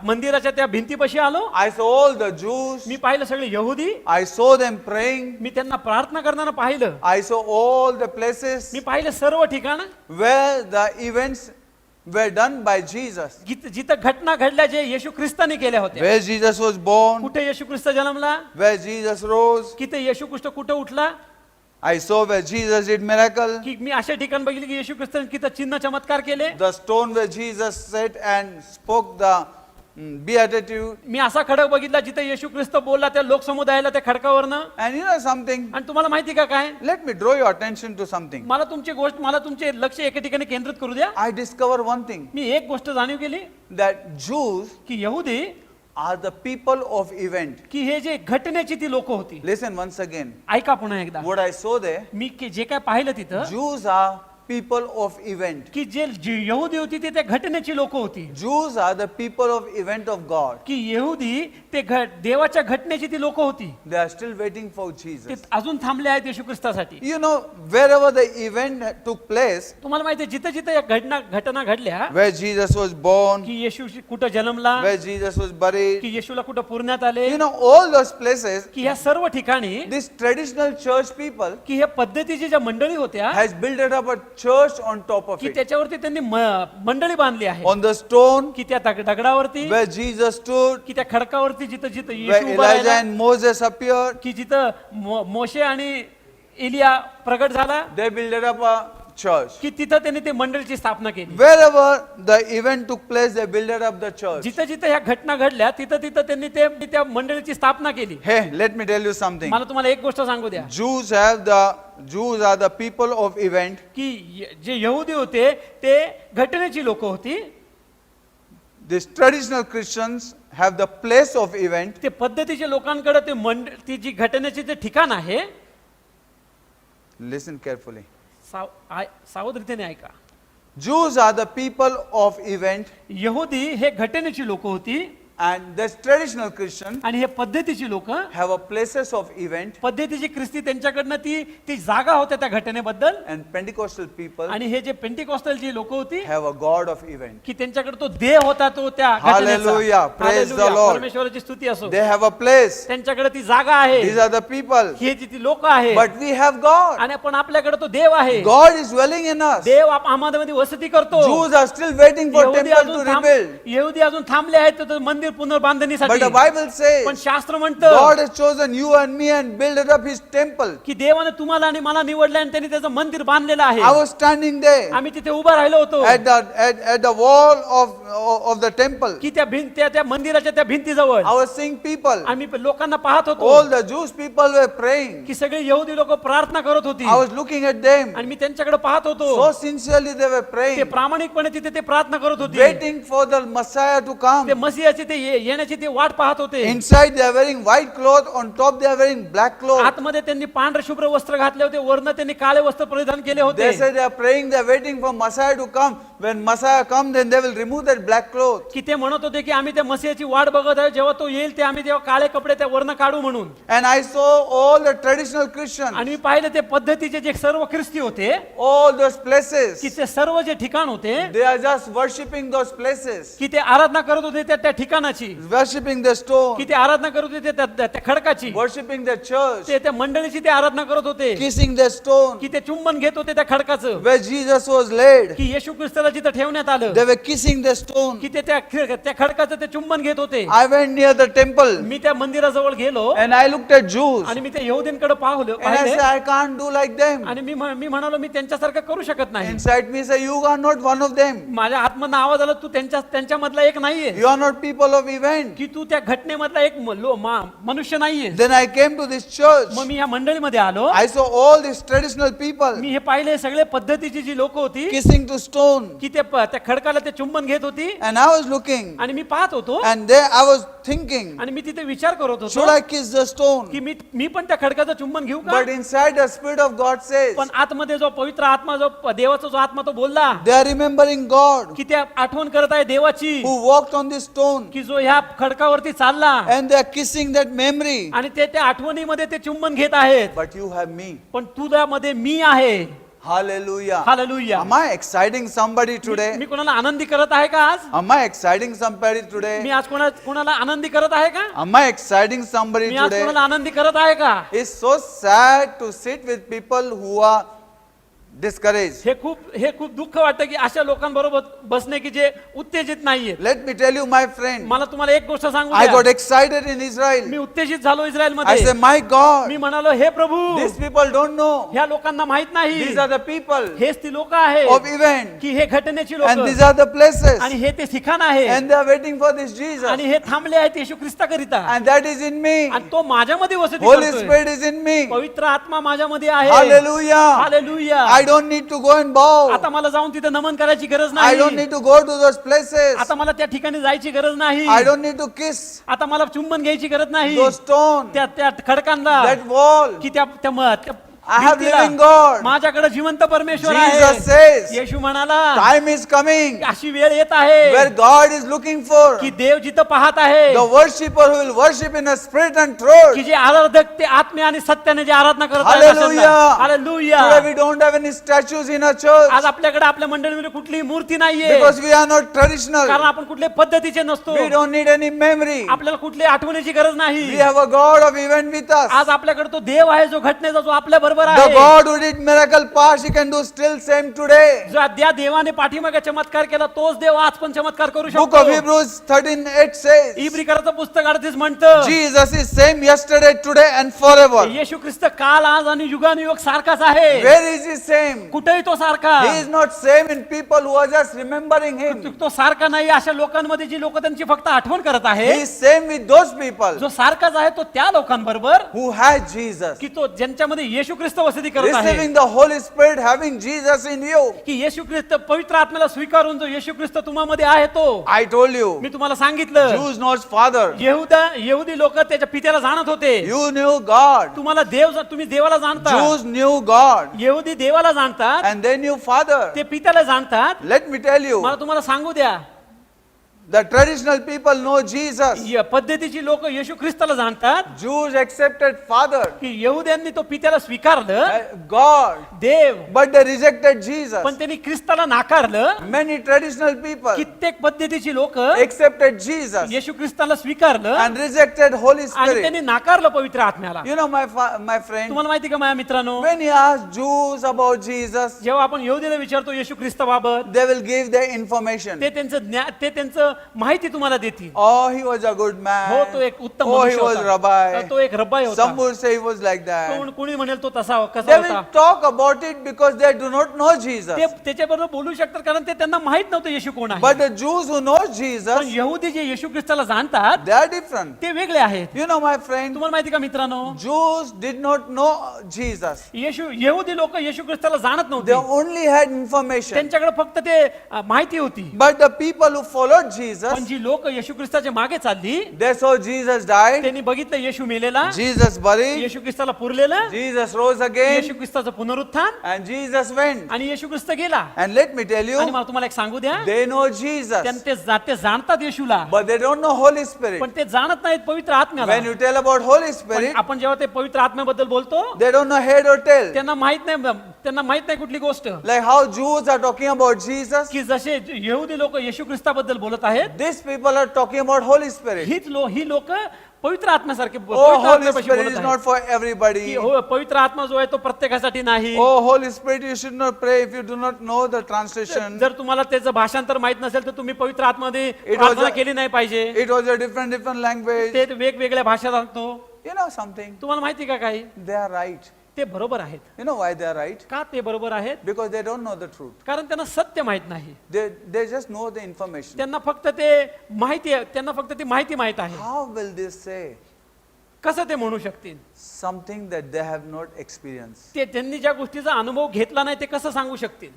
मंदिराच्या त्या भिंतीपाशी आलो. I saw all the Jews. मी पाहिलं सगळे यहुदी. I saw them praying. मी त्यांना प्रार्थना करताना पाहिलं. I saw all the places मी पाहिलं सर्व ठिकाण where the events were done by Jesus. जिथं घटना घडल्या जे येशू ख्रिस्ताने केल्या होत्या. Where Jesus was born, कुठे येशू ख्रिस्त जन्मला, where Jesus rose. किती येशू ख्रिस्त कुठे उठला, I saw where Jesus did miracle. की मी अशा ठिकाण बघितले की येशू ख्रिस्ताने किती चिन्ह चमत्कार केले. The stone where Jesus sat and spoke the beatitude. मी असा खडक बघितला जिथे येशू ख्रिस्त बोलला त्या लोकसमुदायाला त्या खडकावरनं. And you know something? आणि तुम्हाला माहिती का काय, Let me draw your attention to something. मला तुमचे लक्ष एका ठिकाणी केंद्रित करू द्या. I discovered one thing, मी एक गोष्ट जाणीव केली that Jews की यहुदी are the people of event. की हे जे घटनेची ती लोक होती. Listen once again. ऐका पुन्हा एकदा. What I saw there, मी जे काय पाहिलं तिथं Jews are people of event. की जे यहुदी होती ते त्या घटनेची लोक होती. Jews are the people of event of God. की यहुदी ते देवाच्या घटनेची ती लोक होती. They are still waiting for ते Jesus. अजून थांबले आहेत येशू ख्रिस्तासाठी. You know, wherever the event took place, तुम्हाला माहिती आहे जिथे जिथे या घटना घडल्या where Jesus was born, की येशू कुठं जन्मला, where Jesus was buried, की येशूला कुठं पुरण्यात आले, you know, all those places, की ह्या सर्व ठिकाणी these traditional church people की ह्या पद्धतीची ज्या मंडळी होत्या has built up a church on top of की it. त्याच्यावरती त्यांनी मंडळी बांधली आहे. On the stone की त्या दगडावरती, where Jesus stood, की त्या खडकावरती जिथं जिथं where येशू उभा Elijah राहिला, and Moses appeared, की जिथं मोशे आणि एलिया प्रगट झाला, they built up a church. की तिथं त्यांनी ते मंडळीची स्थापना केली. Wherever the event took place, they built up the church. जिथं जिथं ह्या घटना घडल्या तिथं तिथं त्यांनी त्या मंडळीची स्थापना केली. Hey, let me tell you something. मला तुम्हाला एक गोष्ट सांगू द्या Jews are the people of event. की जे यहुदी होते ते घटनेची लोक होती. These traditional Christians have the place of event. ते पद्धतीच्या लोकांकडे ती जी घटनेचे जे ठिकाण आहे. Listen carefully. सावध रीतीने ऐका. Jews are the people of event, यहुदी हे घटनेची लोक होती and the traditional Christian आणि हे पद्धतीची लोक have a places of event, पद्धतीची ख्रिस्ती त्यांच्याकडनं ती जागा होत्या त्या घटनेबद्दल. and Pentecostal people आणि हे जे पेंटिकॉस्टल जी लोक होती have a God of event. की त्यांच्याकडे तो देव होता तो त्या Hallelujah. Praise the hallelujah. Lord. परमेश्वराची स्तुती असो. They have a place. त्यांच्याकडे ती जागा आहे. These are the people. हे जी लोक आहे. But we have God. आणि पण आपल्याकडे तो देव आहे. God is dwelling in us. देव आम्हामध्ये वसती करतो. Jews are still waiting for temple to rebuild. यहुदी अजून थांबले आहेत तर मंदिर पुनर्बांधणीसाठी. But the Bible says पण शास्त्र म्हणतं God has chosen you and me and built up his temple. की देवाने तुम्हाला आणि मला निवडले आणि त्यांनी त्याचं मंदिर बांधलेलं आहे. I was standing there आम्ही तिथे उभा राहिलो होतो at the wall of the temple. की त्या मंदिराच्या त्या भिंतीजवळ I was seeing people. आम्ही लोकांना पाहत होतो All the Jewish people were praying. की सगळे यहुदी लोक प्रार्थना करत होती. I was looking at them. आणि मी त्यांच्याकडे पाहत होतो. So sincerely they were ते praying, प्रामाणिकपणे तिथे ते प्रार्थना करत होते. waiting for the Messiah to come. ते मसीहाचे ते येण्याची ते वाट पाहत होते. Inside they are wearing white cloth, on top they are wearing black cloth. आतमध्ये त्यांनी पांढरे शुभ्र वस्त्र घातले होते, वरनं त्यांनी काळे वस्त्र परिधान केले होते. They say they are praying, they are waiting for Messiah to come. When Messiah comes, then they will remove that black cloth. की ते म्हणत होते की आम्ही त्या मसीहाची वाट बघत आहे, जेव्हा तो येईल ते आम्ही तेव्हा काळे कपडे त्या वरनं काढू म्हणून. And I saw all the traditional Christians, आणि मी पाहिले ते पद्धतीचे जे सर्व ख्रिस्ती होते, all those places, की ते सर्व जे ठिकाण होते, they are just worshipping those places, की ते आराधना करत होते त्या ठिकाणाची, worshipping the stone, की ते आराधना करत होते त्या खडकाची, worshipping the church, ते त्या मंडळीची ते आराधना करत होते, kissing the stone, की ते चुंबन घेत होते त्या खडकाचं, where Jesus was laid. की येशू ख्रिस्ताला जिथं ठेवण्यात आलं, They were kissing the stone. की ते त्या खडकाचं ते चुंबन घेत होते. I went near the temple मी त्या मंदिराजवळ गेलो and I looked at Jews आणि मी त्या यहुदींकडे and I पाहिले said, I can't do like them. आणि मी म्हणालो मी त्यांच्यासारखं करू शकत नाही. Inside me say, you are not one of them. माझ्या आत्मधनं आवाज आला, तू त्यांच्यामधला एक नाहीये, You are not people of event. की तू त्या घटनेमधला एक मनुष्य नाहीये. Then I came to this church. मग मी या मंडळीमध्ये आलो, I saw all these traditional people मी हे पाहिले सगळे पद्धतीची जी लोक होती, kissing to stone. की त्या खडकाला ते चुंबन घेत होती. And I was looking आणि मी पाहत होतो and there I was thinking, आणि मी तिथे विचार करत should होतो I kiss the stone? की मी पण त्या खडकाचं चुंबन घेऊ का. But inside the Spirit of God says, पण आतमध्ये जो पवित्र आत्मा, जो देवाचा जो आत्मा तो बोलला, they are remembering God की त्या आठवण करत आहे देवाची, who walked on this stone की जो ह्या खडकावरती चालला and they are kissing that memory. आणि ते त्या आठवणीमध्ये ते चुंबन घेत आहेत. But you have me. पण तुझ्यामध्ये मी आहे. Hallelujah. Hallelujah. Am I exciting somebody today? मी कोणाला आनंदी करत आहे का आज? Am I exciting somebody me today? आज कोणाला आनंदी करत आहे का? Am I exciting somebody मी आज today? कोणाला आनंदी करत आहे का? It's so sad to sit with people who are discouraged. हे खूप दुःख वाटतं की अशा लोकांबरोबर बसणे की जे उत्तेजित नाहीये. Let me tell you, my friend, मला तुम्हाला एक गोष्ट सांगू I got द्या. excited in Israel. मी उत्तेजित झालो इस्रायल I मध्ये. said, my God, मी म्हणालो, हे प्रभू, these people don't know. ह्या लोकांना माहित नाही, These are the people हेच ती लोक आहेत of event. की हे घटनेची And लोक, these are the places. आणि हे ते ठिकाण आहे, And they are waiting for this Jesus. आणि हे थांबले आहेत येशू ख्रिस्ताकरिता, And that is in me. आणि तो माझ्यामध्ये वसती Holy करतोय. Spirit is in me. पवित्र आत्मा माझ्यामध्ये आहे. Hallelujah. Hallelujah. I don't need to go and bow. आता मला जाऊन तिथे नमन करायची गरज I नाही. don't need to go to those places. आता मला त्या ठिकाणी जायची गरज नाही. I don't need to kiss आता मला चुंबन घ्यायची गरज नाही. those stones, त्या खडकांना, that wall. की त्या I have भिंतीला, living God. माझ्याकडे जिवंत परमेश्वर Jesus आहे. says, येशू म्हणाला, time is coming अशी वेळ येत आहे where God is looking for की देव जिथं पाहत आहे, the worshipper who will worship in a spirit and truth. की जे आराधक ते आत्मे आणि सत्याने जे आराधना करत आहेत Hallelujah. अशांना. Hallelujah. Today we don't have any statues in our church आज आपल्याकडे आपल्या मंडळीमध्ये कुठलीही मूर्ती नाहीये, because we are not traditional. कारण आपण कुठल्या पद्धतीचे नसतो. We don't need any memory. आपल्याला कुठली आठवणीची गरज नाही. We have a God of event with us. आज आपल्याकडे तो देव आहे जो घटनेचा, जो आपल्या बरोबर The आहे. God who did miracle past, He can do still same today. जो त्या देवाने पाठीमागे चमत्कार केला तोच देव आज पण चमत्कार करू Book of शकतो. Hebrews 13:8 says, इब्रिकराचं पुस्तक 38 म्हणतं, Jesus is same yesterday, today and forever. येशू ख्रिस्त काल, आज आणि युगानुयुग सारखाच आहे. Where is He same? कुठेही तो सारखा. He is not same in people who are just remembering Him. तो सारखा नाही अशा लोकांमध्ये जी लोक त्यांची फक्त आठवण करत He आहे. is same with those people जो सारखाच आहे तो त्या लोकांबरोबर who had Jesus. की तो ज्यांच्यामध्ये येशू ख्रिस्त वसती करत आहे, Receiving the Holy Spirit, having Jesus in you. की येशू ख्रिस्त पवित्र आत्म्याला स्वीकारून जो येशू ख्रिस्त तुम्हामध्ये आहे तो. I told you, मी तुम्हाला सांगितलं, Jews knows Father. यहुदी लोक त्याच्या पित्याला जाणत होते. You knew God. तुम्हाला तुम्ही देवाला जाणता. Jews knew God. यहुदी देवाला जाणतात, And they knew Father. ते पित्याला जाणतात. Let me tell you, मला तुम्हाला सांगू द्या, the traditional people know Jesus. या पद्धतीची लोक येशू ख्रिस्ताला जाणतात, Jews accepted Father, की यहुद्यांनी तो पित्याला स्वीकारलं, God, Dev, but they rejected Jesus. पण त्यांनी ख्रिस्ताला नाकारलं. Many traditional people कित्येक पद्धतीची लोक accepted Jesus येशू ख्रिस्ताला स्वीकारलं and rejected Holy आणि Spirit. त्यांनी नाकारलं पवित्र आत्म्याला. You know, my friend, तुम्हाला माहिती का माझ्या मित्रांनो, when you ask Jews about Jesus, जेव्हा आपण यहुदीला विचारतो येशू ख्रिस्ताबाबत, they will give their information. ते त्यांचं माहिती तुम्हाला देतील. Oh, he was a good हो, man. तो एक उत्तम Oh, he मनुष्य was होता. rabbi. तो एक रब्बाई होता. Some would say he was like that. कोणी म्हणेल तो तसा कसा They will होता. talk about it because they do not know Jesus. ते त्याच्याबरोबर बोलू शकतात कारण ते त्यांना माहित नव्हतं येशू कोण आहे. But the Jews who know पण Jesus, यहुदी जे येशू ख्रिस्ताला जाणतात they are different. ते वेगळे आहेत. You know, my friend, तुम्हाला माहिती का मित्रांनो, Jews did not know Jesus. यहुदी लोक येशू ख्रिस्ताला जाणत They नव्हते. only had information. त्यांच्याकडे फक्त ते माहिती होती. But the people who followed पण Jesus. पण जी लोक येशू ख्रिस्ताच्या मागे चालली, They saw Jesus died, त्यांनी बघितलं येशू मेलेला, Jesus buried, येशू ख्रिस्ताला पुरलेलं, Jesus rose again, येशू ख्रिस्ताचं पुनरुत्थान, and Jesus went. आणि येशू ख्रिस्त गेला. And let me tell आणि you, मला तुम्हाला एक सांगू द्या, they know Jesus, ते जाणतात येशूला, but they don't know Holy Spirit. पण ते जाणत नाहीत पवित्र आत्म्याला. When you tell about Holy पण Spirit, आपण जेव्हा ते पवित्र आत्म्याबद्दल बोलतो, they don't know head or tail. त्यांना माहित नाही कुठली गोष्ट. Like how Jews are talking about Jesus, की जसे यहुदी लोक येशू ख्रिस्ताबद्दल बोलत आहेत, these people are talking about Holy Spirit. ही लोक पवित्र आत्म्यासारखे Oh, पवित्र Holy आत्म्यापाशी Spirit बोलत is आहेत. not for की everybody. हो, पवित्र आत्मा जो आहे तो प्रत्येकासाठी नाही. Oh, Holy Spirit, you should not pray if you do not know the translation. जर तुम्हाला त्याचं भाषांतर माहित नसेल तर तुम्ही पवित्र आत्म्यामध्ये was प्रार्थना a- केली नाही पाहिजे. It was a different language. ते वेगवेगळ्या भाषा सांगतो. You know something? तुम्हाला माहिती का काही? They are right. ते बरोबर आहेत. You know why they are right? का ते बरोबर आहेत? Because they don't know the truth. कारण त्यांना सत्य माहित नाही. They just know the information. त्यांना फक्त ती माहिती माहित आहे. How will they say कसं ते म्हणू शकतील? something that they have not experienced? त्यांनी ज्या गोष्टीचा अनुभव घेतला नाही ते कसं सांगू शकतील?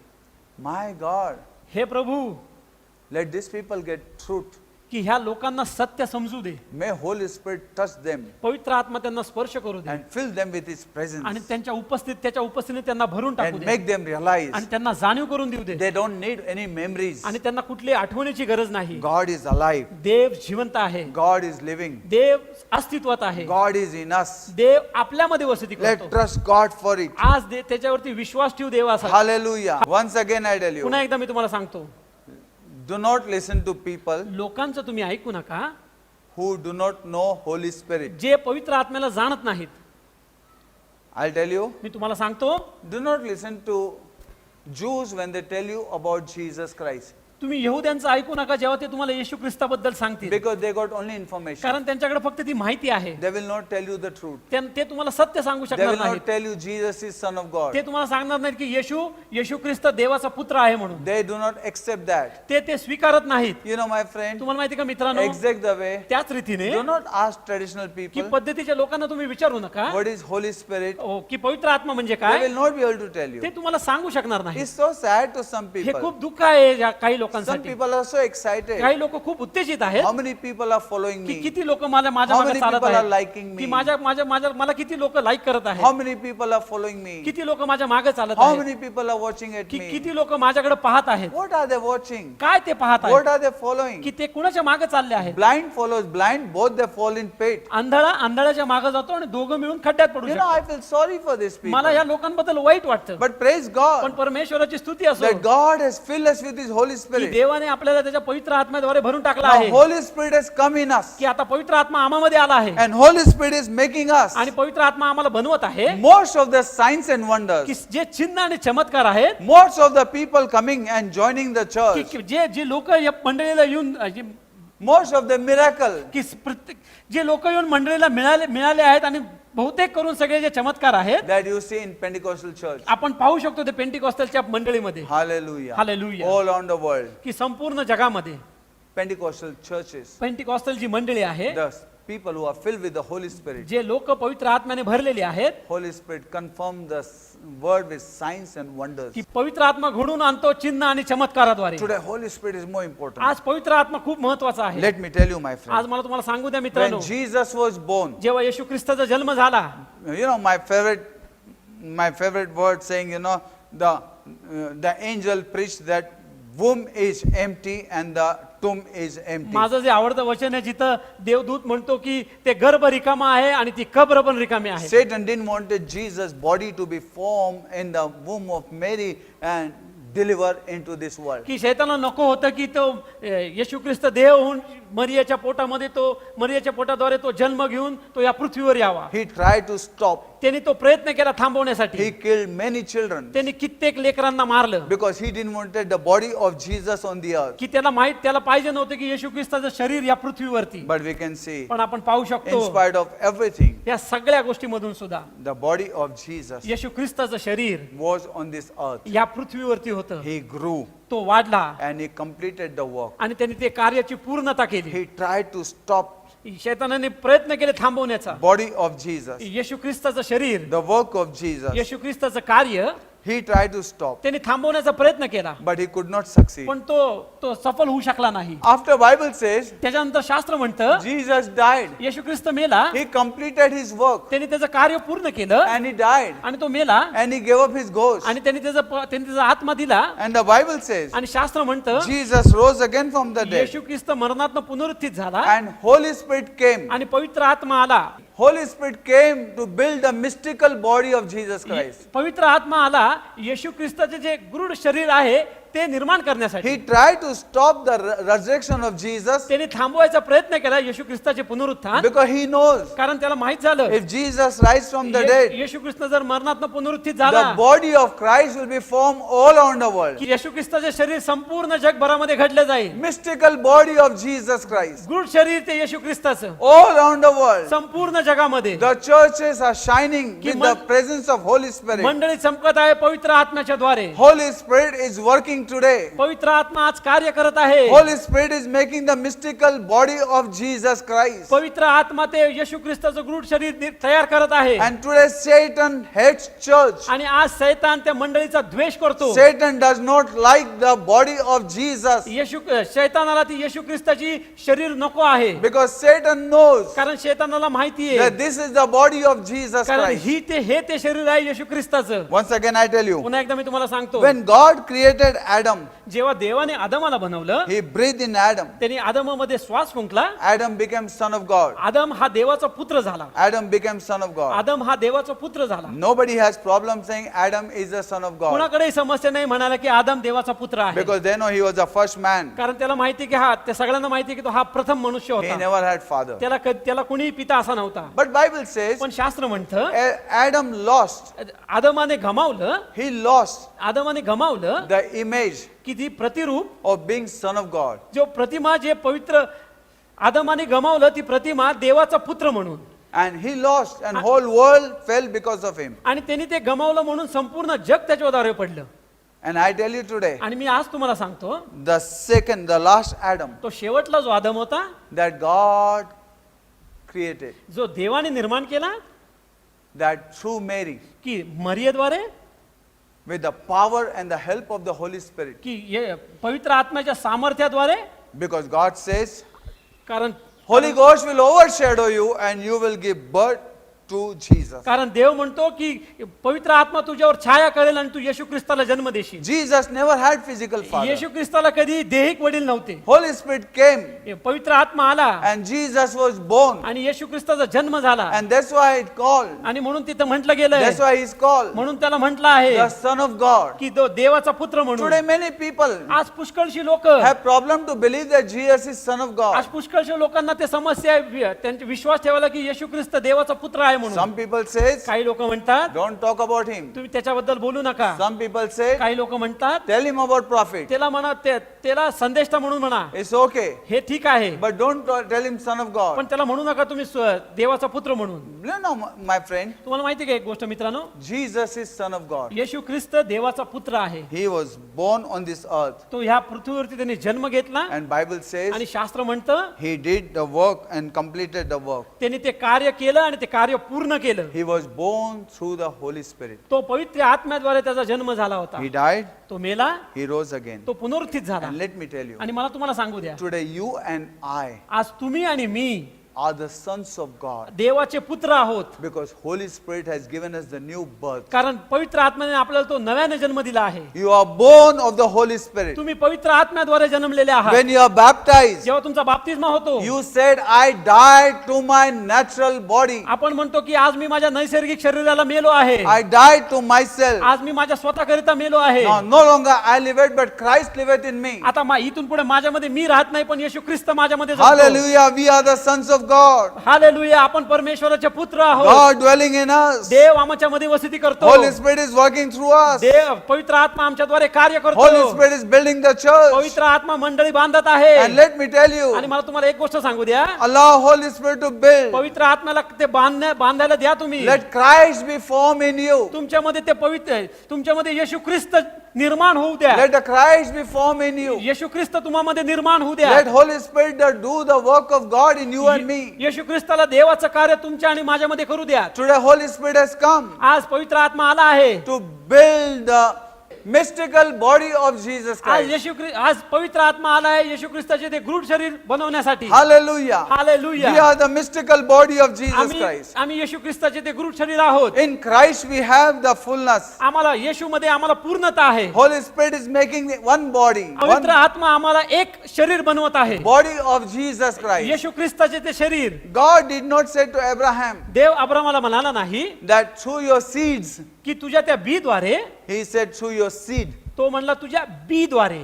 My God, हे प्रभू, let these people get truth. की ह्या लोकांना सत्य समजू दे. May Holy Spirit touch them पवित्र आत्मा त्यांना स्पर्श करू दे and fill them with His presence आणि त्याच्या उपस्थितीत त्यांना भरून टाकू and they make them realize आणि त्यांना जाणीव करून देऊ दे. they don't need any memories. आणि त्यांना कुठली आठवणीची गरज नाही. God is alive. देव जिवंत आहे. God is living. देव अस्तित्वात आहे. God is in us. देव आपल्यामध्ये वसती Let's करतो. trust God for it. आज त्याच्यावरती विश्वास ठेव देवासाठी. Hallelujah. Once again I tell you, पुन्हा एकदा मी तुम्हाला सांगतो, do not listen to people लोकांचं तुम्ही ऐकू नका who do not know Holy Spirit. जे पवित्र आत्म्याला जाणत नाहीत. I'll tell you, मी तुम्हाला सांगतो, do not listen to Jews when they tell you about Jesus Christ, तुम्ही यहुद्यांचं ऐकू नका जेव्हा ते तुम्हाला येशू ख्रिस्ताबद्दल सांगतील. because they got only information. कारण त्यांच्याकडे फक्त ती माहिती आहे. They will not tell you the truth. ते तुम्हाला सत्य सांगू They शकणार will नाहीत. not tell you Jesus is Son of God. ते तुम्हाला सांगणार नाहीत की येशू ख्रिस्त देवाचा पुत्र आहे म्हणून. They do not accept that. ते स्वीकारत नाहीत. You know, my friend, तुम्हाला माहिती का मित्रांनो, exact the way, त्याच रीतीने do not ask traditional की people पद्धतीच्या लोकांना तुम्ही विचारू नका what is Holy Spirit. की पवित्र आत्मा म्हणजे They काय, will not be able to tell you. ते तुम्हाला सांगू शकणार नाही. It's so sad to some हे people. खूप दुःख आहे या काही Some लोकांसाठी. people are so excited. काही लोक खूप उत्तेजित आहेत How many people are following की me? किती लोक माझ्या How मागे many चालत people are आहेत, liking की me? मला किती लोक लाईक करत How आहेत, many people are following me? किती लोक माझ्या मागे चालत How आहेत, many people are watching at की me? किती लोक माझ्याकडे पाहत आहेत. What are they watching? काय ते पाहत What आहेत, are they following? की ते कुणाच्या मागे चालले आहेत. Blind follows blind, both they fall in pit. आंधळ्याच्या मागे जातो आणि दोघं मिळून खड्ड्यात पडू You know, शकतात. I feel sorry for these मला people. या लोकांबद्दल वाईट वाटतं, But praise पण God परमेश्वराची स्तुती असो that God has filled us with His Holy की Spirit. देवाने आपल्याला त्याच्या पवित्र आत्म्याद्वारे भरून टाकला Now आहे, Holy Spirit has come in us की आता पवित्र आत्मा आम्हामध्ये आला आहे and Holy Spirit is making us आणि पवित्र आत्मा आम्हाला बनवत आहे most of the signs and की wonders. जे चिन्ह आणि चमत्कार आहेत, Most of the people coming and joining the church. की जे लोक या मंडळीला येऊन Most of the miracle. की जे लोक येऊन मंडळीला मिळाले आहेत आणि बहुतेक करून सगळे जे चमत्कार आहेत That you see in Pentecostal church. आपण पाहू शकतो ते पेंटिकॉस्टलच्या मंडळीमध्ये. Hallelujah. Hallelujah. All around the world. की संपूर्ण जगामध्ये Pentecostal churches. पेंटिकॉस्टल जी मंडळी आहे, The people who are filled with the Holy Spirit. जे लोक पवित्र आत्म्याने भरलेले आहेत, Holy Spirit confirm the word with signs and wonders. की पवित्र आत्मा घडून आणतो चिन्ह आणि चमत्काराद्वारे. Today Holy Spirit is more important. आज पवित्र आत्मा खूप महत्वाचा आहे. Let me tell you, my आज friend. मला तुम्हाला सांगू द्या मित्रांनो, When Jesus was born, जेव्हा येशू ख्रिस्ताचा जन्म झाला, you know, my favorite word saying, you know, the angel preached that womb is empty and the tomb is empty. माझं जे आवडतं वचन आहे जिथं देवदूत म्हणतो की ते गर्भ रिकामा आहे आणि ती कब्र पण रिकामी आहे. Satan didn't want Jesus' body to be formed in the womb of Mary and deliver into this world. की शैतानाला नको होतं की तो येशू ख्रिस्त देह होऊन मरियाच्या पोटाद्वारे तो जन्म घेऊन तो या पृथ्वीवर यावा. He tried to stop. त्यांनी तो प्रयत्न केला थांबवण्यासाठी. He killed many children त्यांनी कित्येक लेकरांना मारलं because he didn't want the body of Jesus on the earth. की त्याला पाहिजे नव्हतं की येशू ख्रिस्ताचं शरीर या पृथ्वीवरती. But we can see, पण आपण पाहू in शकतो spite of everything, या सगळ्या गोष्टीमधून सुद्धा the body of Jesus येशू ख्रिस्ताचं शरीर was on this earth. या पृथ्वीवरती होतं. He grew तो वाढला and he completed the work. आणि त्यांनी ते कार्याची पूर्णता केली. He tried to stop शैतानाने प्रयत्न केले थांबवण्याचा. body of Jesus, येशू ख्रिस्ताचं शरीर, the work of Jesus. येशू ख्रिस्ताचं कार्य He tried to stop, त्यांनी थांबवण्याचा प्रयत्न केला, but he could not succeed. पण तो सफल होऊ शकला नाही. After Bible says, त्याच्यानंतर शास्त्र म्हणतं Jesus died. येशू ख्रिस्त मेला, He completed his work त्यांनी त्याचं कार्य पूर्ण केलं and he died आणि तो मेला and he gave up his ghost. आणि त्यांनी त्याचा आत्मा दिला. And the Bible says, आणि शास्त्र म्हणतं Jesus rose again from the dead येशू ख्रिस्त मरणातनं पुनरुत्थित झाला and Holy Spirit came. आणि पवित्र आत्मा आला. Holy Spirit came to build the mystical body of Jesus Christ. पवित्र आत्मा आला येशू ख्रिस्ताचे जे गृढ शरीर आहे ते निर्माण करण्यासाठी. He tried to stop the resurrection of Jesus त्यांनी थांबवायचा प्रयत्न केला येशू ख्रिस्ताचे पुनरुत्थान, because he knows कारण त्याला माहित झालं if Jesus rise from the dead, येशू ख्रिस्त जर मरणातनं पुनरुत्थित झाला the body of Christ will be formed all around the world. की येशू ख्रिस्ताचे शरीर संपूर्ण जगभरामध्ये घडले जाईल. Mystical body of Jesus Christ गृढ शरीर ते येशू ख्रिस्ताचं all around the world. संपूर्ण जगामध्ये The churches are shining की with the presence of Holy Spirit. मंडळी चमकत आहे पवित्र आत्म्याच्या द्वारे. Holy Spirit is working today. पवित्र आत्मा आज कार्य करत आहे. Holy Spirit is making the mystical body of Jesus Christ. पवित्र आत्मा ते येशू ख्रिस्ताचं गृढ शरीर तयार करत आहे. And today Satan hates church. आणि आज सैतान त्या मंडळीचा द्वेष करतो. Satan does not like the body of Jesus शैतानाला ती येशू ख्रिस्ताची शरीर नको आहे, because Satan knows कारण शैतानाला माहिती आहे that this is the body of Jesus कारण Christ. हे ते शरीर आहे येशू ख्रिस्ताचं. Once again I tell you, पुन्हा एकदा मी तुम्हाला सांगतो, when God created Adam, जेव्हा देवाने आदमाला बनवलं He breathed in Adam. त्यांनी आदमामध्ये श्वास फुंकला. Adam became son of God. आदम हा देवाचा पुत्र झाला. Adam became son of God. आदम हा देवाचा पुत्र झाला. Nobody has problem saying Adam is the son of God, कुणाकडेही समस्या नाही म्हणाला की आदम देवाचा पुत्र आहे, because they know he was the first man. कारण त्याला माहिती की हा त्या सगळ्यांना माहिती की तो हा प्रथम मनुष्य He होता. never had father. त्याला कुणीही पिता असा नव्हता. But Bible says पण शास्त्र म्हणतं Adam lost. आदमाने गमावलं, He lost आदमाने गमावलं the image की ती प्रतिरूप, of being son of God. जो प्रतिमा जे पवित्र आदमाने गमावलं ती प्रतिमा देवाचा पुत्र म्हणून, And he lost, and whole world fell because of him. आणि त्यांनी ते गमावलं म्हणून संपूर्ण जग त्याच्या द्वारे पडलं. And I tell you today, आणि मी आज तुम्हाला सांगतो the last Adam तो शेवटला जो आदम होता that God created, जो देवाने निर्माण केला, that through Mary, की मरियेद्वारे, with the power and the help of the Holy Spirit, की पवित्र आत्म्याच्या सामर्थ्याद्वारे, because God says, कारण Holy Ghost will overshadow you and you will give birth to Jesus. कारण देव म्हणतो की पवित्र आत्मा तुझ्यावर छाया करेल आणि तू येशू ख्रिस्ताला जन्म देशील. Jesus never had physical father. येशू ख्रिस्ताला कधी देहिक वडील नव्हते. Holy Spirit came पवित्र आत्मा आला and Jesus was born, आणि येशू ख्रिस्ताचा जन्म झाला and that's why it called, आणि म्हणून तिथं म्हटलं गेलं, that's why he's called म्हणून त्याला म्हटलं आहे the Son of God. की तो देवाचा पुत्र म्हणून. Today many people आज पुष्कळशी लोक, have problem to believe that Jesus is Son of आज God. पुष्कळशी लोकांना ते समस्या आहे, त्यांचा विश्वास ठेवायला की येशू ख्रिस्त देवाचा पुत्र आहे म्हणून. Some people says, काही लोक म्हणतात don't talk about him. तुम्ही त्याच्याबद्दल बोलू नका. Some people say, काही लोक म्हणतात tell him about prophet. त्याला म्हणा, त्याला संदेष्टा म्हणून म्हणा, It's okay, हे ठीक आहे, but don't tell him Son of God. पण त्याला म्हणू नका तुम्ही देवाचा पुत्र म्हणून. No, my friend, तुम्हाला माहिती का एक गोष्ट मित्रांनो, Jesus is Son of God. येशू ख्रिस्त देवाचा पुत्र आहे. He was born on this earth, तो ह्या पृथ्वीवरती त्याने जन्म घेतला and Bible says आणि शास्त्र म्हणतं he did the work and completed the work. त्यांनी ते कार्य केलं आणि ते कार्य पूर्ण केलं. He was born through the Holy Spirit. तो पवित्र आत्म्याद्वारे त्याचा जन्म झाला होता. He died, तो मेला, he rose again. तो पुनरुत्थित झाला. And let me tell you, आणि मला तुम्हाला सांगू द्या, today you and I आज तुम्ही आणि मी are the sons of God, देवाचे पुत्र आहोत, because Holy Spirit has given us the new birth. कारण पवित्र आत्म्याने आपल्याला तो नव्याने जन्म दिला आहे. You are born of the Holy Spirit. तुम्ही पवित्र आत्म्याद्वारे जन्मलेले आहात. When you are baptized, जेव्हा तुमचा बाप्तिस्मा होतो, you said, I died to my natural body. आपण म्हणतो की आज मी माझ्या नैसर्गिक शरीराला मेलो आहे, I died to myself. आज मी माझ्या स्वतःकरिता मेलो आहे. Now, no longer I live it, but Christ liveth in me. आता इथून पुढे माझ्यामध्ये मी राहत नाही, पण येशू ख्रिस्त माझ्यामध्ये जगतो. Hallelujah, we are the sons of God. Hallelujah, आपण परमेश्वराचे पुत्र आहोत. God dwelling in us. देव आमच्या मध्ये वसती करतो. Holy Spirit is working through us. देव पवित्र आत्मा आमच्याद्वारे कार्य करतो. Holy Spirit is building the church. पवित्र आत्मा मंडळी बांधत आहे. And let me tell you, आणि मला तुम्हाला एक गोष्ट सांगू द्या, allow Holy Spirit to build. पवित्र आत्म्याला ते बांधायला द्या तुम्ही. Let Christ be formed in you. तुमच्यामध्ये ते पवित्र, तुमच्यामध्ये येशू ख्रिस्त निर्माण होऊ द्या. Let the Christ be formed in you. येशू ख्रिस्त तुम्हामध्ये निर्माण होऊ द्या. Let Holy Spirit do the work of God in you and me. येशू ख्रिस्ताला देवाचं कार्य तुमच्या आणि माझ्यामध्ये करू द्या. Today Holy Spirit has come आज पवित्र आत्मा आला आहे. to build the mystical body of Jesus आज Christ. आज पवित्र आत्मा आला आहे येशू ख्रिस्ताचे ते गृढ शरीर बनवण्यासाठी. Hallelujah. Hallelujah. We are the mystical body of Jesus Christ. आम्ही येशू ख्रिस्ताचे ते गृढ शरीर आहोत. In Christ we have the fullness. आम्हाला येशूमध्ये आम्हाला पूर्णता आहे. Holy Spirit is making one body, पवित्र one आत्मा आम्हाला एक शरीर बनवत आहे. body of Jesus Christ. येशू ख्रिस्ताचे ते शरीर. God did not say to Abraham देव अब्रामाला म्हणाला नाही that through your seeds, की तुझ्या त्या बी द्वारे, he said through your seed. तो म्हणला तुझ्या बी द्वारे.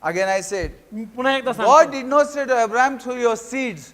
Again I said, मी पुन्हा एकदा God सांगतो, did not say to Abraham through your seeds.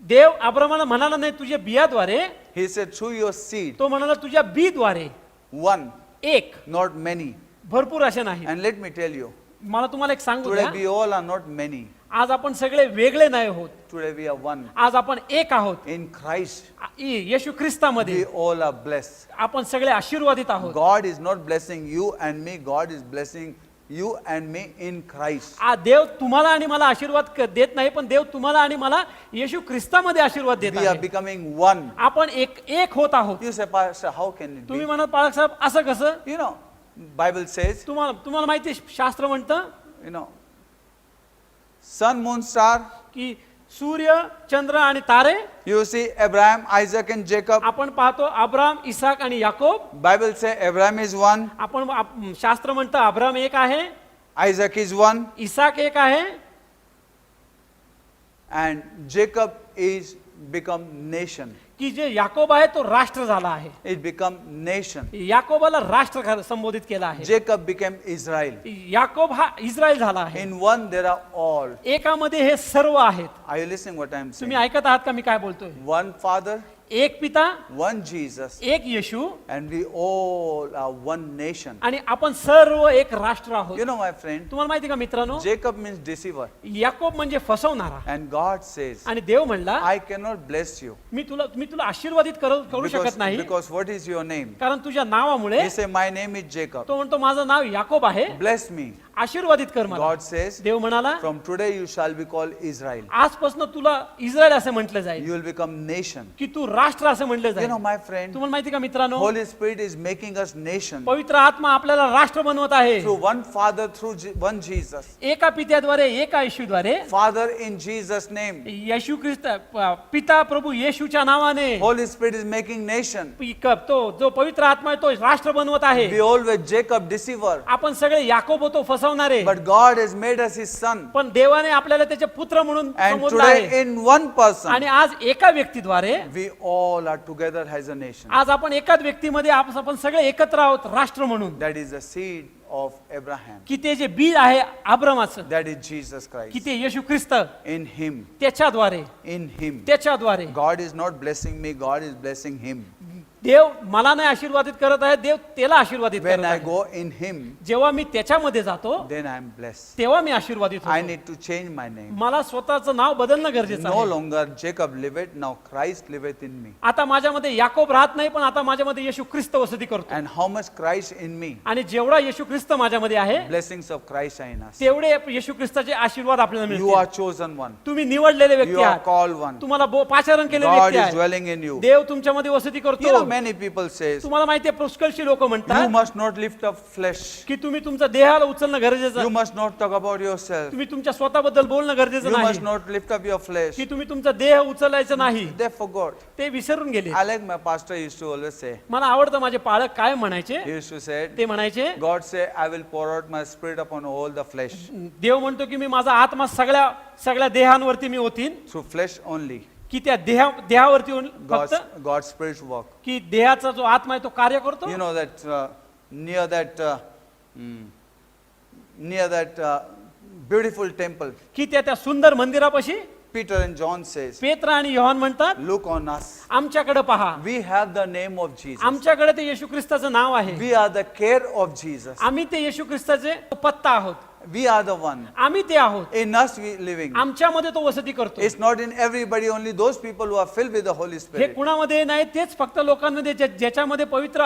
देव अब्रामाला म्हणाला नाही तुझ्या बियाद्वारे, He said through your seed. तो म्हणाला तुझ्या बी द्वारे. One, एक, not many. भरपूर असे नाही. And let me tell you, मला तुम्हाला एक सांगू today द्या, we all are not many. आज आपण सगळे वेगळे नाही होत. Today we are one. आज आपण एक आहोत. In Christ, Yeshu ख्रिस्तामध्ये we all are blessed. आपण सगळे आशीर्वादित आहोत. God is not blessing you and me. God is blessing you and me in Christ. देव तुम्हाला आणि मला आशीर्वाद देत नाही, पण देव तुम्हाला आणि मला येशू ख्रिस्तामध्ये आशीर्वाद देत We are आहे. becoming one. आपण एक होत आहोत. You say, Pastor, how can it तुम्ही be? म्हणत पाळक साहेब असं कसं? You know, Bible says, तुम्हाला माहिती आहे, शास्त्र म्हणतं you know, sun, moon, star. की सूर्य, चंद्र आणि तारे. You see Abraham, Isaac and Jacob. आपण पाहतो अब्राम, इसाक आणि Yakob. Bible say Abraham is one, शास्त्र म्हणतं अब्राम एक आहे, Isaac is one, इसाक एक आहे and Jacob is become nation. की जे याकोब आहे तो राष्ट्र झाला आहे. It become nation. याकोबाला राष्ट्र संबोधित केला आहे. Jacob became Israel. याकोब हा इस्रायल झाला आहे. In one there are all. एकामध्ये हे सर्व आहेत. Are you listening what I am saying? तुम्ही ऐकत आहात का मी काय बोलतोय? One Father, एक पिता, one Jesus, एक येशू, and we all are one nation. आणि आपण सर्व एक राष्ट्र आहोत. You know, my friend, तुम्हाला माहिती का मित्रांनो, Jacob means deceiver, याकोब म्हणजे फसवणारा. and God says, आणि देव म्हणला I cannot bless you मी तुला आशीर्वादित करू शकत नाही, because what is your name? कारण तुझ्या नावामुळे. He say, my name is Jacob. तो म्हणतो माझं नाव याकोब आहे, Bless me. आशीर्वादित कर मला. God says, देव म्हणाला from today you shall be called Israel. आजपासून तुला इस्रायल असं म्हटलं जाईल, You will become nation. की तू राष्ट्र असं म्हटलं You जाईल. know, my friend, तुम्हाला माहिती का मित्रांनो, Holy Spirit is making us nation पवित्र आत्मा आपल्याला राष्ट्र बनवत आहे. through one Father, through one Jesus. एका पित्याद्वारे, एका येशूद्वारे. Father in Jesus' name. येशू ख्रिस्त, पिता प्रभू येशूच्या नावाने. Holy Spirit is making nation. तो जो पवित्र आत्मा आहे तो राष्ट्र बनवत आहे. We all were Jacob, deceiver. आपण सगळे याकोब होतो फसवणारे, But God has made us His son. पण देवाने आपल्याला त्याचे पुत्र म्हणून And संबोधलं आहे. today in one person, आणि आज एका व्यक्तीद्वारे, we all are together as a nation. आज आपण एकाच व्यक्तीमध्ये आपण सगळे एकत्र आहोत राष्ट्र म्हणून. That is the seed of Abraham. की ते जे बीज आहे अब्रामाचं, That is Jesus की Christ. ते येशू ख्रिस्त, In Him. त्याच्याद्वारे, In Him. त्याच्याद्वारे. God is not blessing me, God is blessing Him. देव मला नाही आशीर्वादित करत आहे, देव त्याला आशीर्वादित When करत I आहे. go in Him, जेव्हा मी त्याच्यामध्ये जातो then I am blessed. तेव्हा मी आशीर्वादित I होतो. need to change my name. मला स्वतःचं नाव बदलणं गरजेचं No आहे. longer Jacob liveth, now Christ liveth in me. आता माझ्यामध्ये याकोब राहत नाही, पण आता माझ्यामध्ये येशू ख्रिस्त वसती करतो. And how much Christ in me, आणि जेवढा येशू ख्रिस्त माझ्यामध्ये आहे, blessings of Christ are in us. तेवढे येशू ख्रिस्ताचे आशीर्वाद आपल्याला You are मिळतील. chosen one. तुम्ही निवडलेले You व्यक्ती are आहात. called one. तुम्हाला पाचारण केलेले God व्यक्ती is आहे. dwelling in you. देव तुमच्यामध्ये वसती You know, करतो. many people says, तुम्हाला माहिती आहे, पुष्कळशी लोक you म्हणतात must not lift up flesh. की तुम्ही तुमच्या देहाला उचलणं गरजेचं You आहे. must not talk about yourself. तुम्ही तुमच्या स्वतःबद्दल बोलणं गरजेचं You नाही, must not lift up your flesh. की तुम्ही तुमचा देह उचलायचं नाही. They forgot. ते विसरून गेले. I like my pastor used to always say, मला आवडतं माझे पालक काय म्हणायचे, he used to say, ते म्हणायचे, God say, I will pour out my spirit upon all the flesh. देव म्हणतो की मी माझा आत्मा सगळ्या देहांवरती मी ओतीन, Through flesh only. की त्या देहावरती फक्त, God's spirit's work. की देहाचा जो आत्मा आहे तो कार्य करतो. You know that near that beautiful temple, की त्या सुंदर मंदिरापाशी Peter and John says, पेत्र आणि योहान म्हणतात, look on us. आमच्याकडे पहा, We have the name of Jesus. आमच्याकडे ते येशू ख्रिस्ताचं नाव आहे. We are the care of Jesus. आम्ही ते येशू ख्रिस्ताचे पत्ता आहोत. We are the one. आम्ही ते आहोत. In us we living. आमच्यामध्ये तो वसती करतो. It's not in everybody, only those people who are filled with the Holy हे Spirit. कुणामध्ये नाही, तेच फक्त लोकांमध्ये ज्याच्यामध्ये पवित्र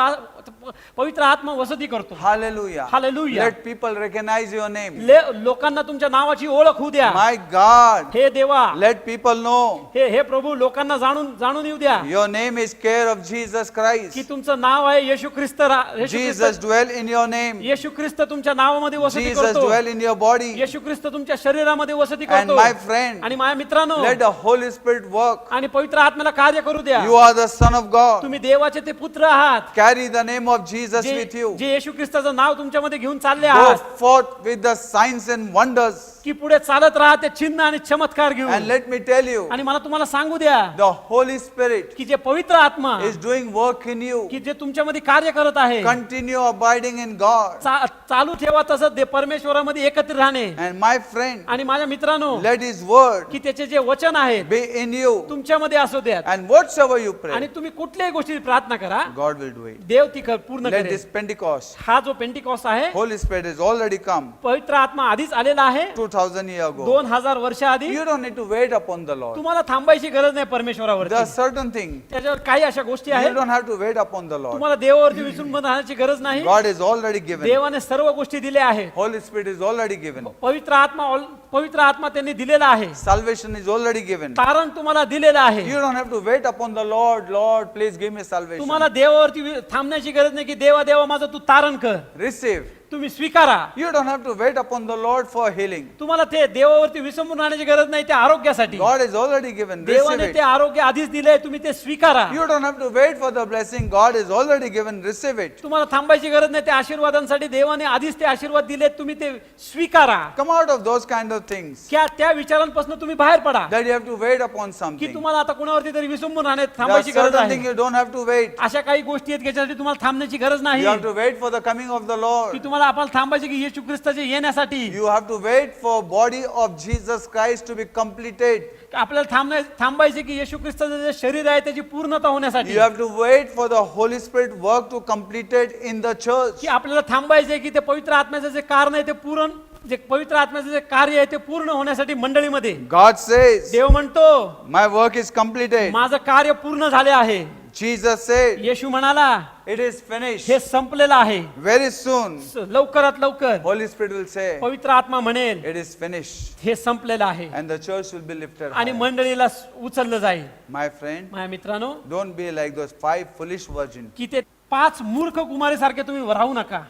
पवित्र आत्मा वसती करतो. Hallelujah. Hallelujah. Let people recognize your name. लोकांना तुमच्या नावाची ओळख होऊ द्या. My God. हे देवा, Let people know हे प्रभू, लोकांना जाणून येऊ द्या your name is care of Jesus Christ. की तुमचं नाव आहे येशू ख्रिस्त. Jesus dwell in your name. येशू ख्रिस्त तुमच्या नावामध्ये वसती Jesus करतो. dwell in your body. येशू ख्रिस्त तुमच्या शरीरामध्ये वसती And करतो. my friend, आणि माझ्या मित्रांनो, let the Holy Spirit work. आणि पवित्र आत्म्याला कार्य करू द्या. You are the Son of God. तुम्ही देवाचे ते पुत्र आहात, Carry the name of Jesus जे with you. जे येशू ख्रिस्ताचं नाव तुमच्यामध्ये घेऊन चालले Go आहात, forth with the signs and wonders. की पुढे चालत राहा ते चिन्ह आणि चमत्कार घेऊन. And let me tell you, आणि मला तुम्हाला सांगू द्या the Holy Spirit की जे पवित्र आत्मा is doing work in you. की जे तुमच्यामध्ये कार्य करत आहे, Continue abiding in God. चालू ठेवा तसं ते परमेश्वरामध्ये एकत्र राहणे. And my friend, आणि माझ्या मित्रांनो, let His word की त्याचे जे वचन आहेत be in you. तुमच्यामध्ये असू द्यात. And whatsoever you आणि pray, तुम्ही कुठल्याही गोष्टी प्रार्थना करा, God will do it. देव ती पूर्ण Let करेल. this Pentecost, हा जो पेंटिकॉस्ट आहे, Holy Spirit has already come पवित्र आत्मा आधीच आलेला आहे 2000 years ago. 2000 वर्ष आधी. You don't need to wait upon the Lord. तुम्हाला थांबायची गरज नाही परमेश्वरावर. There are certain things त्याच्यावर काही अशा गोष्टी you आहेत don't have to wait upon the Lord. तुम्हाला देवावरती विसरून राहण्याची गरज नाही. God is already given. देवाने सर्व गोष्टी दिल्या आहेत. Holy Spirit is already given. पवित्र आत्मा त्यांनी दिलेला आहे. Salvation is already given. तारण तुम्हाला दिलेलं आहे. You don't have to wait upon the Lord. Lord, please give me salvation. तुम्हाला देवावरती थांबण्याची गरज नाही की देवा देवा माझं तू तारण कर. Receive. तुम्ही स्वीकारा. You don't have to wait upon the Lord for healing. तुम्हाला ते देवावरती विसंबून राहण्याची गरज नाही. त्या आरोग्यासाठी God is already given. Receive देवाने ते it. आरोग्य आधीच दिलंय, तुम्ही ते स्वीकारा. You don't have to wait for the blessing. God is already given. Receive it. तुम्हाला थांबायची गरज नाही. त्या आशीर्वादांसाठी देवाने आधीच ते आशीर्वाद दिलेत, तुम्ही ते स्वीकारा. Come out of those kind of things त्या विचारांपासून तुम्ही बाहेर पडा that you have to wait upon की something. तुम्हाला आता कुणावरती तरी विसंबून राहण्यात There are थांबायची गरज certain things आहे. you don't have to wait. अशा काही गोष्टी आहेत ज्याच्यासाठी तुम्हाला थांबण्याची गरज नाही. You have to wait for the coming of the की Lord. तुम्हाला आपण थांबायचे की येशू ख्रिस्ताचे येण्यासाठी. You have to wait for body of Jesus Christ to be completed. आपल्याला थांबायचे की येशू ख्रिस्ताचं जे शरीर आहे त्याची पूर्णता होण्यासाठी. You have to wait for the Holy Spirit work to completed in the church. की आपल्याला थांबायचे की ते पवित्र आत्म्याचं जे कारण आहे ते पूर्ण, जे पवित्र आत्म्याचं जे कार्य आहे ते पूर्ण होण्यासाठी मंडळीमध्ये. God says, देव म्हणतो my work is completed. माझं कार्य पूर्ण झाले आहे. Jesus said, येशू म्हणाला it is finished. हे संपलेलं आहे. Very soon, लवकरात लवकर Holy Spirit will say, पवित्र आत्मा म्हणेल it is finished. हे संपलेलं आहे And the church will be lifted आणि high. मंडळीला उचललं जाईल. My friend, माझ्या मित्रांनो, don't be like those 5 foolish virgins, की ते 5 मूर्ख कुमारी सारखे तुम्ही राहू नका.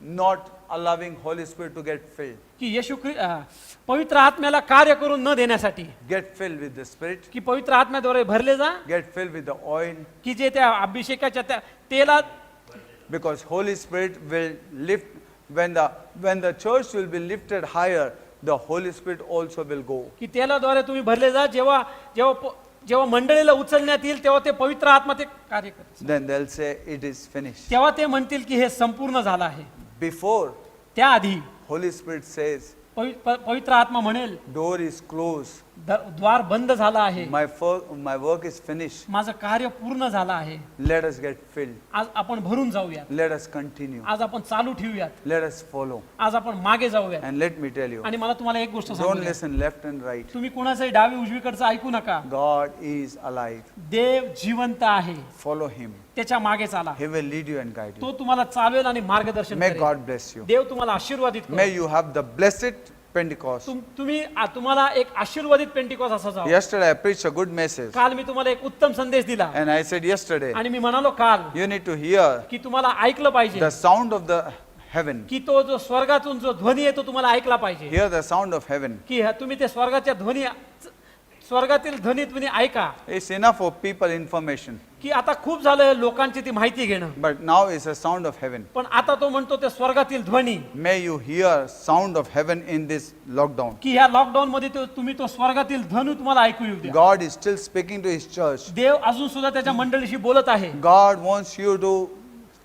not allowing Holy Spirit to get filled. की पवित्र आत्म्याला कार्य करून न देण्यासाठी. Get filled with the Spirit. की पवित्र आत्म्याद्वारे भरले जा, Get filled with the oil. की जे त्या अभिषेकाच्या त्या तेलात. Because Holy Spirit will lift, when the church will be lifted higher, the Holy Spirit also will go. की तेलाद्वारे तुम्ही भरले जा. जेव्हा मंडळीला उचलण्यात येईल तेव्हा ते पवित्र आत्मा ते कार्य करतील. Then they'll say, it is finished. तेव्हा ते म्हणतील की हे संपूर्ण झालं आहे. Before, त्याआधी Holy Spirit says, पवित्र आत्मा म्हणेल door is closed. द्वार बंद झाला आहे. My work is finished. माझं कार्य पूर्ण झालं आहे. Let us get filled. आज आपण भरून जाऊयात. Let us continue. आज आपण चालू ठेवूयात. Let us follow. आज आपण मागे जाऊयात. And let me tell you, आणि मला तुम्हाला एक गोष्ट सांगू don't द्या. listen left and right. तुम्ही कोणाचंही डावी उजवीकडचं ऐकू नका. God is alive. देव जिवंत आहे. Follow him. त्याच्या मागे चाला. He will lead you and guide you. तो तुम्हाला चालवेल आणि मार्गदर्शन May करेल. God bless you. देव तुम्हाला आशीर्वादित करो. May you have the blessed Pentecost. तुम्हाला एक आशीर्वादित पेंटिकॉस्ट असा जावो. Yesterday I preached a good message. काल मी तुम्हाला एक उत्तम संदेश दिला And I said yesterday, आणि मी म्हणालो काल you need to hear की तुम्हाला ऐकलं पाहिजे the sound of the heaven. की तो जो स्वर्गातून जो ध्वनी आहे तो तुम्हाला ऐकला पाहिजे. Hear the sound of heaven. की तुम्ही ते स्वर्गातील ध्वनी तुम्ही ऐका. It's enough for people information. की आता खूप झालं लोकांची ती माहिती घेणं. But now it's a sound of heaven. पण आता तो म्हणतो ते स्वर्गातील ध्वनी. May you hear sound of heaven in this lockdown. की ह्या लॉकडाऊन मध्ये तुम्ही तो स्वर्गातील ध्वनी तुम्हाला ऐकू येऊ द्या. God is still speaking to his church. देव अजून सुद्धा त्याच्या मंडळीशी बोलत आहे. God wants you to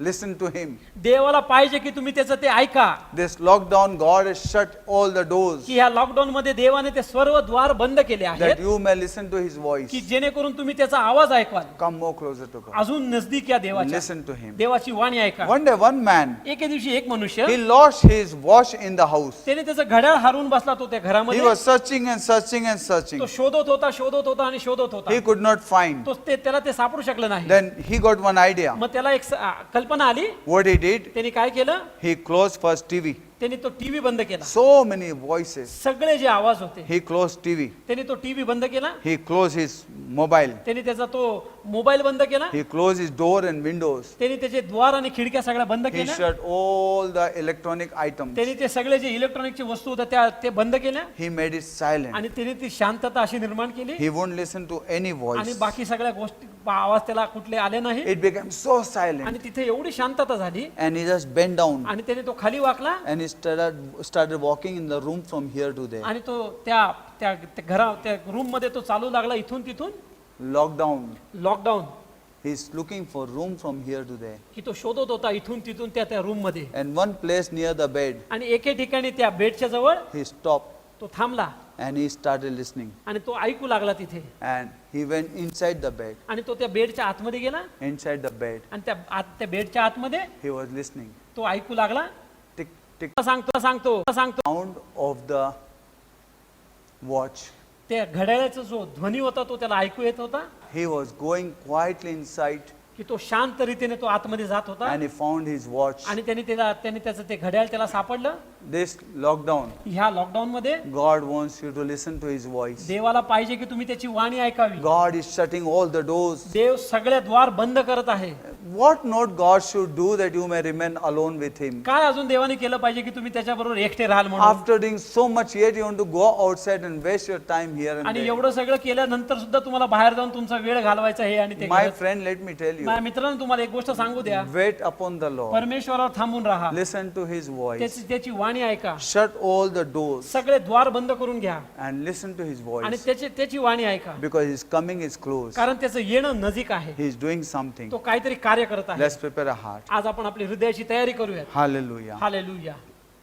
listen to him. देवाला पाहिजे की तुम्ही त्याचं ते ऐका. This lockdown, God has shut all the doors की ह्या लॉकडाऊन मध्ये देवाने ते सर्व द्वार बंद केले that आहेत you may listen to his voice. की जेणेकरून तुम्ही त्याचा आवाज ऐकाल. Come more closer to God. अजून नजदीक या देवाच्या. Listen to him. देवाची वाणी ऐका. One day, one man, एके दिवशी एक मनुष्य he lost his watch in the house. त्याने त्याचं घड्याळ हरवून बसला तो त्या He घरामध्ये. was searching and searching and searching. तो शोधत होता आणि शोधत होता. He could not find. त्याला ते सापडू शकलं नाही. Then he got one idea. मग त्याला एक कल्पना आली, what he did, त्यांनी काय केलं, he closed first TV. त्यांनी तो टीव्ही बंद केला. So many voices. सगळे जे आवाज होते He closed TV. त्यांनी तो टीव्ही बंद केला. He closed his mobile. त्यांनी त्याचा तो मोबाईल बंद केला. He closed his door and windows. त्यांनी त्याचे द्वार आणि खिडक्या सगळ्या बंद He केल्या. shut all the electronic items. त्यांनी ते सगळे जे इलेक्ट्रॉनिकची वस्तू होत्या ते बंद केल्या He made it silent. आणि त्यांनी ती शांतता अशी निर्माण केली He won't listen to any आणि voice. बाकी सगळ्या गोष्टी आवाज त्याला कुठले आले नाही It became so silent. आणि तिथे एवढी शांतता झाली And he just bent down आणि त्याने तो खाली वाकला and he started walking in the room from here to there. आणि तो त्या रूम मध्ये तो चालू लागला इथून तिथून. Lockdown. Lockdown He's looking for room from here to there. की तो शोधत होता इथून तिथून त्या रूम मध्ये. And one place near the bed, आणि एके ठिकाणी त्या बेडच्या जवळ he stopped तो थांबला and he started listening. आणि तो ऐकू लागला तिथे And he went inside the bed. आणि तो त्या बेडच्या आतमध्ये गेला Inside the bed, आणि त्या बेडच्या आतमध्ये he was listening. तो ऐकू लागला. Tick, tick, सांगतो sound of the watch. त्या घड्याळाचा जो ध्वनी होता तो त्याला ऐकू येत होता He was going quietly inside की तो शांत रीतीने तो आतमध्ये जात होता and he found his watch. आणि त्याने त्याचं ते घड्याळ त्याला सापडलं. This lockdown, ह्या लॉकडाऊन मध्ये God wants you to listen to his voice. देवाला पाहिजे की तुम्ही त्याची वाणी ऐकावी. God is shutting all the doors. देव सगळे द्वार बंद करत आहे. What not God should do that you may remain alone with him? काय अजून देवाने केलं पाहिजे की तुम्ही त्याच्याबरोबर एकटे राहाल म्हणून. After doing so much, yet you want to go outside and waste your time here and आणि there. एवढं सगळं केल्यानंतर सुद्धा तुम्हाला बाहेर जाऊन तुमचा वेळ घालवायचा आहे आणि ते My करत- friend, let me tell you, माझ्या मित्रांनो तुम्हाला एक गोष्ट सांगू द्या. wait upon the Lord. परमेश्वरावर थांबून राहा. Listen to his voice. त्याची वाणी ऐका. Shut all the doors सगळे द्वार बंद करून घ्या and listen to his आणि voice. त्याची वाणी ऐका. Because his coming is close. कारण त्याचं येणं नजीक आहे. He is doing something. तो काहीतरी कार्य करत आहे. Let's prepare a heart. आज आपण आपली हृदयाची तयारी करूयात. Hallelujah. Hallelujah.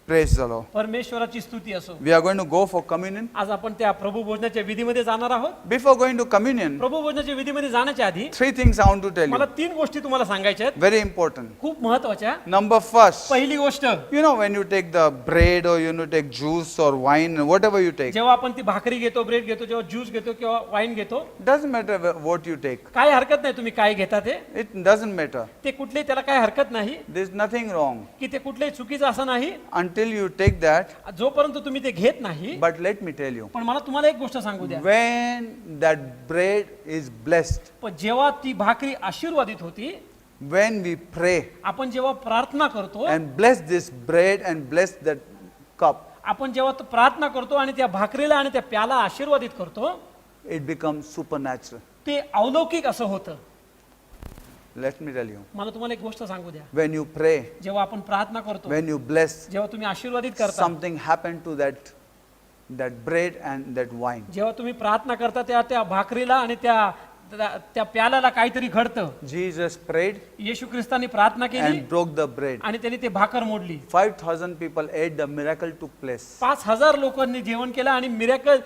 Praise the Lord. परमेश्वराची स्तुती असो. We are going to go for communion. आज आपण त्या प्रभू भोजनाच्या विधीमध्ये जाणार आहोत. Before going to communion, प्रभू भोजनाच्या विधीमध्ये जाण्याच्या आधी 3 things I want to tell मला you. 3 गोष्टी तुम्हाला सांगायच्या आहेत. Very important. खूप महत्वाच्या. Number first, पहिली गोष्ट, you know when you take the bread or you know take juice or wine, whatever you take, जेव्हा आपण ती भाकरी घेतो, ब्रेड घेतो, जेव्हा ज्यूस घेतो किंवा वाईन घेतो, doesn't matter what you take. काय हरकत नाही तुम्ही काय घेता ते. It doesn't matter. ते कुठले त्याला काय हरकत नाही There's nothing wrong की ते कुठले चुकीचं असं नाही until you take that. जोपर्यंत तुम्ही ते घेत नाही. But let me tell you, पण मला तुम्हाला एक गोष्ट सांगू द्या. when that bread is blessed, पण जेव्हा ती भाकरी आशीर्वादित होती, when we pray आपण जेव्हा प्रार्थना करतो, and bless this bread and bless that cup, आपण जेव्हा तो प्रार्थना करतो आणि त्या भाकरीला आणि त्या प्याला आशीर्वादित करतो, it becomes supernatural. ते अलौकिक असं होतं. Let me tell you, मला तुम्हाला एक गोष्ट सांगू द्या. when you pray, जेव्हा आपण प्रार्थना करतो, when you bless, जेव्हा तुम्ही आशीर्वादित करता, something happened to that bread and that wine. जेव्हा तुम्ही प्रार्थना करता त्या भाकरीला आणि त्या प्यालाला काहीतरी घडतं. Jesus prayed येशू ख्रिस्तानी प्रार्थना केली and broke the bread. आणि त्यांनी ते भाकर मोडली. 5,000 people ate. The miracle took place. 5,000 लोकांनी जेवण केलं आणि मिरेकल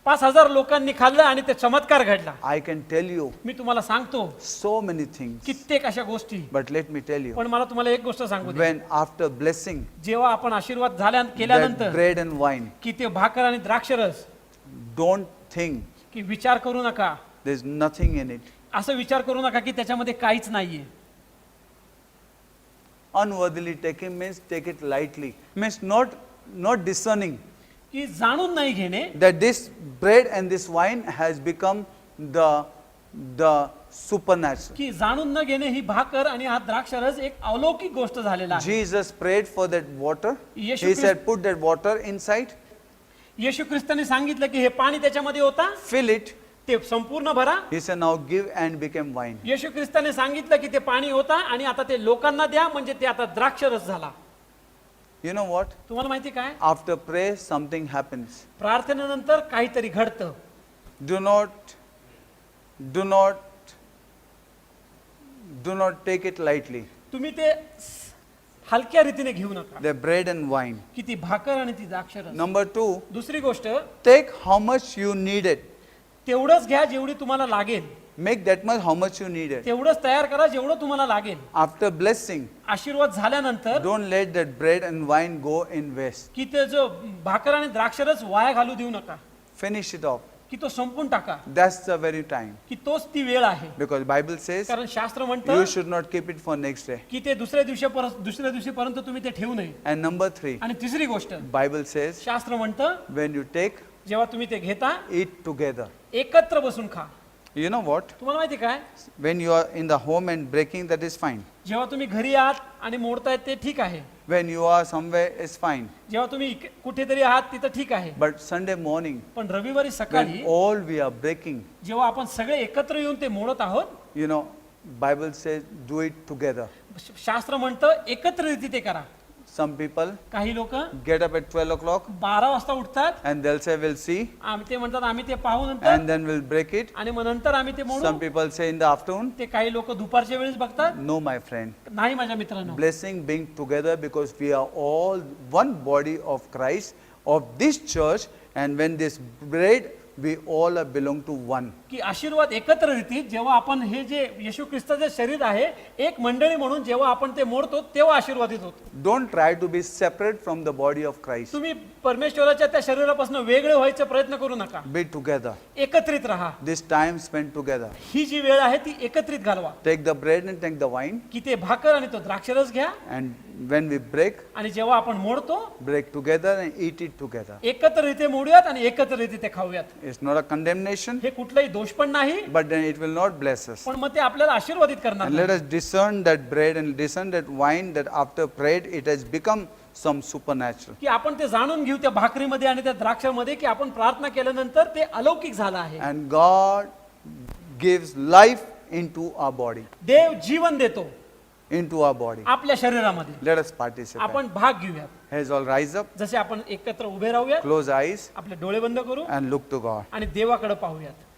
5,000 लोकांनी खाल्लं आणि ते चमत्कार घडला. I can tell you मी तुम्हाला सांगतो so many things. कित्येक अशा गोष्टी. But let me tell you, पण मला तुम्हाला एक गोष्ट सांगू द्या. when after blessing जेव्हा आपण आशीर्वाद that केल्यानंतर bread and wine, की ते भाकर आणि द्राक्षरस, don't think की विचार करू नका, there's nothing in it. असं विचार करू नका की त्याच्यामध्ये काहीच नाहीये. Unworthily taking means take it lightly. Means not discerning की जाणून नाही घेणे that this bread and this wine has become the supernatural. की जाणून न घेणे ही भाकर आणि हा द्राक्षरस एक अलौकिक गोष्ट झालेला आहे. Jesus prayed for that water. Yeshu He Christ- said, put that water inside, येशू ख्रिस्ताने सांगितलं की हे पाणी त्याच्यामध्ये होता, fill it. ते संपूर्ण भरा. He said, now give and became wine. येशू ख्रिस्ताने सांगितलं की ते पाणी होता आणि आता ते लोकांना द्या, म्हणजे ते आता द्राक्षरस झाला. You know what? तुम्हाला माहिती काय, After prayer, something happens. प्रार्थनेनंतर काहीतरी घडतं. Do not take it lightly. तुम्ही ते हलक्या रीतीने घेऊ नका. The bread and wine. की ती भाकर आणि ती द्राक्षरस. Number 2, दुसरी गोष्ट, take how much you needed. तेवढंच घ्या जेवढी तुम्हाला लागेल. Make that much how much you needed. तेवढंच तयार करा जेवढं तुम्हाला लागेल. After blessing, आशीर्वाद झाल्यानंतर don't let that bread and wine go in waste. की ते जो भाकर आणि द्राक्षरस वाया घालू देऊ नका. Finish it off. की तो संपून टाका, That's the very time. की तोच ती वेळ आहे. Because Bible says कारण शास्त्र you म्हणतं should not keep it for next day. की ते दुसऱ्या दिवशीपर्यंत तुम्ही ते ठेवू नये. And number 3, आणि तिसरी गोष्ट, Bible says शास्त्र म्हणतं when you take, जेव्हा तुम्ही ते घेता, eat together. एकत्र बसून खा. You know what? तुम्हाला माहिती काय, When you are in the home and breaking, that is fine. जेव्हा तुम्ही घरी आहात आणि मोडतायत ते ठीक आहे. When you are somewhere, it's fine. जेव्हा तुम्ही कुठेतरी आहात तिथं ठीक आहे. But Sunday morning, पण रविवारी सकाळी when all we are breaking, जेव्हा आपण सगळे एकत्र येऊन ते मोडत आहोत, you know, Bible says do it together. शास्त्र म्हणतं एकत्रित ते करा. Some people काही लोक get up at 12 o'clock 12 वाजता उठतात, and they'll say we'll see, ते म्हणतात आम्ही ते पाहू नंतर, and then we'll break it. आणि मग नंतर आम्ही ते मोडू. Some people say in the afternoon. ते काही लोक दुपारच्या वेळेस बघतात. No, my friend. नाही माझ्या मित्रांनो, Blessing being together because we are all one body of Christ, of this church, and when this bread, we all are belong to one. की आशीर्वाद एकत्र येतील जेव्हा आपण हे जे येशू ख्रिस्ताचे शरीर आहे, एक मंडळी म्हणून जेव्हा आपण ते मोडतो तेव्हा आशीर्वादित होतो. Don't try to be separate from the body of Christ. तुम्ही परमेश्वराच्या त्या शरीरापासून वेगळे व्हायचा प्रयत्न करू नका. Be together. एकत्रित राहा. This time spent together. ही जी वेळ आहे ती एकत्रित घालवा. Take the bread and take the wine, की ते भाकर आणि तो द्राक्षरस घ्या, and when we break, आणि जेव्हा आपण मोडतो break together and eat it together. एकत्रित मोडूयात आणि एकत्रित ते खाऊयात. It's not a condemnation, हे कुठलाही दोष पण नाही, but then it will not bless us. पण मग ते आपल्याला आशीर्वादित करणार And let नाही. us discern that bread and discern that wine, that after bread it has become some supernatural. की आपण ते जाणून घेऊ त्या भाकरीमध्ये आणि त्या द्राक्षामध्ये की आपण प्रार्थना केल्यानंतर ते अलौकिक झालं आहे. And God gives life into our body. देव जीवन देतो Into our body. आपल्या शरीरामध्ये. Let us participate. आपण भाग घेऊयात. Heads all rise up, जसे आपण एकत्र उभे राहूयात, close eyes, आपले डोळे बंद करू and look to God. आणि देवाकडे पाहूयात.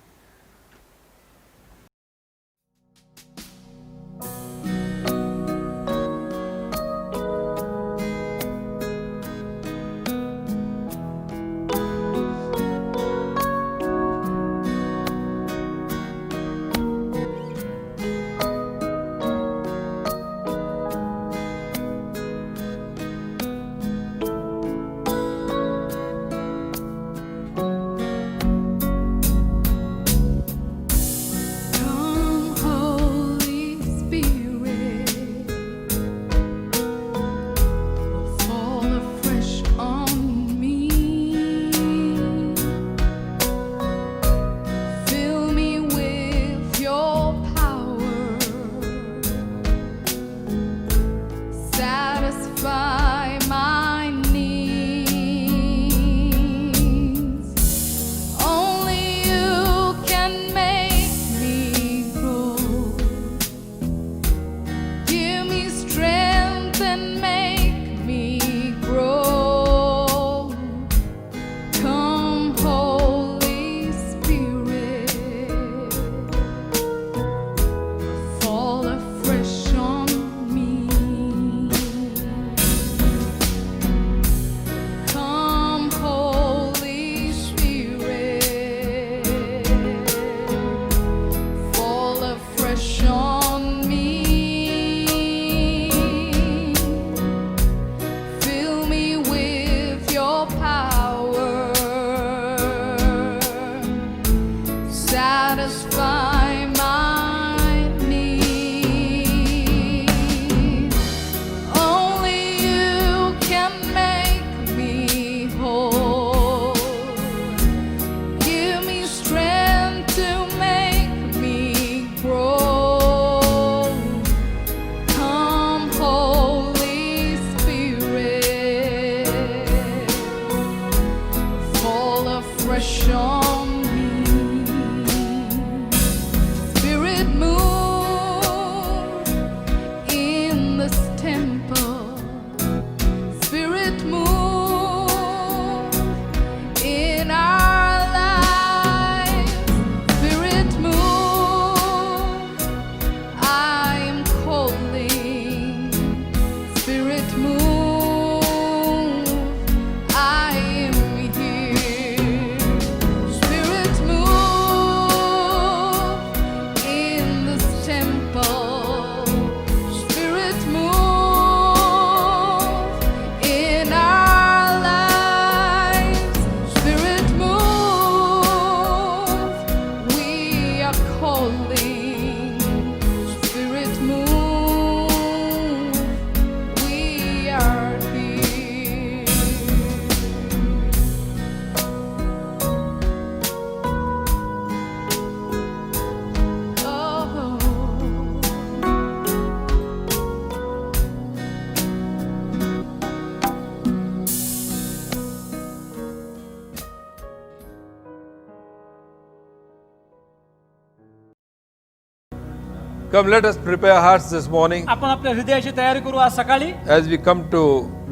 Come, let us prepare hearts this morning आपण आपल्या हृदयाची तयारी करू आज सकाळी, as we come to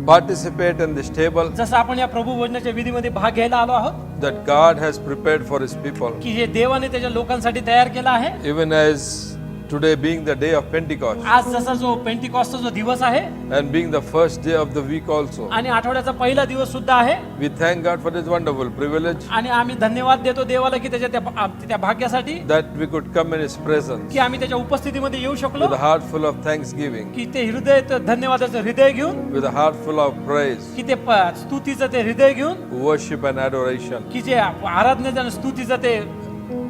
participate in this table जसं आपण या प्रभू भोजनाच्या विधीमध्ये भाग घ्यायला आलो आहोत, that God has prepared for His people. की जे देवाने त्याच्या लोकांसाठी तयार केला आहे. Even as today being the day of Pentecost आज जसा जो पेंटिकॉस्टचा जो दिवस आहे and being the first day of the week also, आणि आठवड्याचा पहिला दिवस सुद्धा आहे, we thank God for this wonderful privilege आणि आम्ही धन्यवाद देतो देवाला की त्याच्या त्या भाग्यासाठी that we could come in His presence की आम्ही त्याच्या उपस्थितीमध्ये येऊ शकलो, with a heart full of thanksgiving, की ते हृदय धन्यवादाचं हृदय घेऊन, with a heart full of praise, की ते स्तुतीचं ते हृदय घेऊन, worship and adoration, की जे आराधनेचं आणि स्तुतीचं ते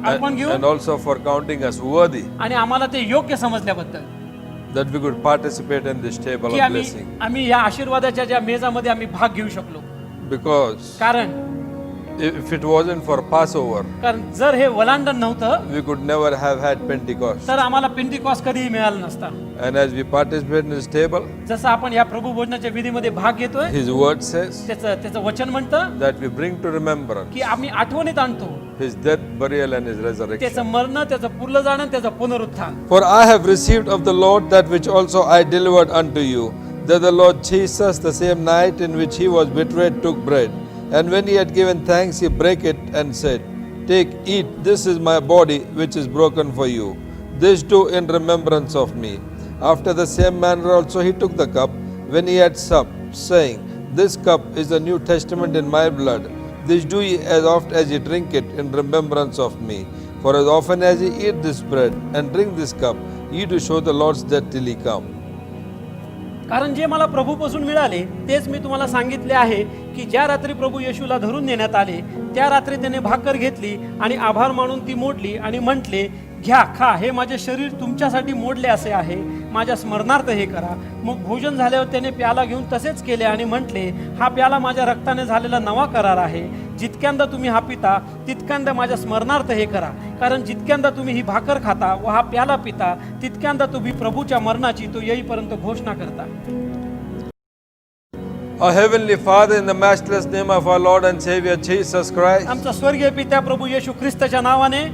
अर्पण and घेऊन, also for counting us worthy आणि आम्हाला ते योग्य समजल्याबद्दल that we could participate in this table की of आम्ही blessing. या आशीर्वादाच्या ज्या मेजामध्ये आम्ही भाग घेऊ शकलो. Because कारण if it wasn't for Passover, जर हे वलांडण नव्हतं we could never have had Pentecost. तर आम्हाला पेंटिकॉस्ट कधीही मिळालं नसता. And as we participate in this table, जसं आपण या प्रभू भोजनाच्या विधीमध्ये भाग घेतोय, His word says त्याचं वचन म्हणतं that we bring to remembrance की आम्ही आठवणीत आणतो His death, burial, and His resurrection. त्याचं मरण, त्याचं पुरलं जाणं, त्याचं पुनरुत्थान. For I have received of the Lord that which also I delivered unto you, that the Lord Jesus, the same night in which He was betrayed, took bread. And when He had given thanks, He brake it and said, Take, eat, this is my body which is broken for you. This do in remembrance of me. After the same manner also He took the cup when He had supped, saying, This cup is the New Testament in my blood. This do ye as oft as ye drink it in remembrance of me. For as often as ye eat this bread and drink this cup, ye do show the Lord's death till He come. कारण जे मला प्रभूपासून मिळाले तेच मी तुम्हाला सांगितले आहे की ज्या रात्री प्रभू येशूला धरून नेण्यात आले त्या रात्री त्याने भाकर घेतली आणि आभार मानून ती मोडली आणि म्हटले, घ्या, खा, हे माझे शरीर तुमच्यासाठी मोडले असे आहे, माझ्या स्मरणार्थ हे करा. मग भोजन झाल्यावर त्याने प्याला घेऊन तसेच केले आणि म्हटले, हा प्याला माझ्या रक्ताने झालेला नवा करार आहे. जितक्यांदा तुम्ही हा पिता तितक्यांदा माझ्या स्मरणार्थ हे करा. कारण जितक्यांदा तुम्ही ही भाकर खाता व हा प्याला पिता तितक्यांदा तुम्ही प्रभूच्या मरणाची तो येईपर्यंत घोषणा करता. Our Heavenly Father, in the matchless name of our Lord and Savior Jesus Christ, आमचा स्वर्गीय पिता प्रभू येशू ख्रिस्ताच्या नावाने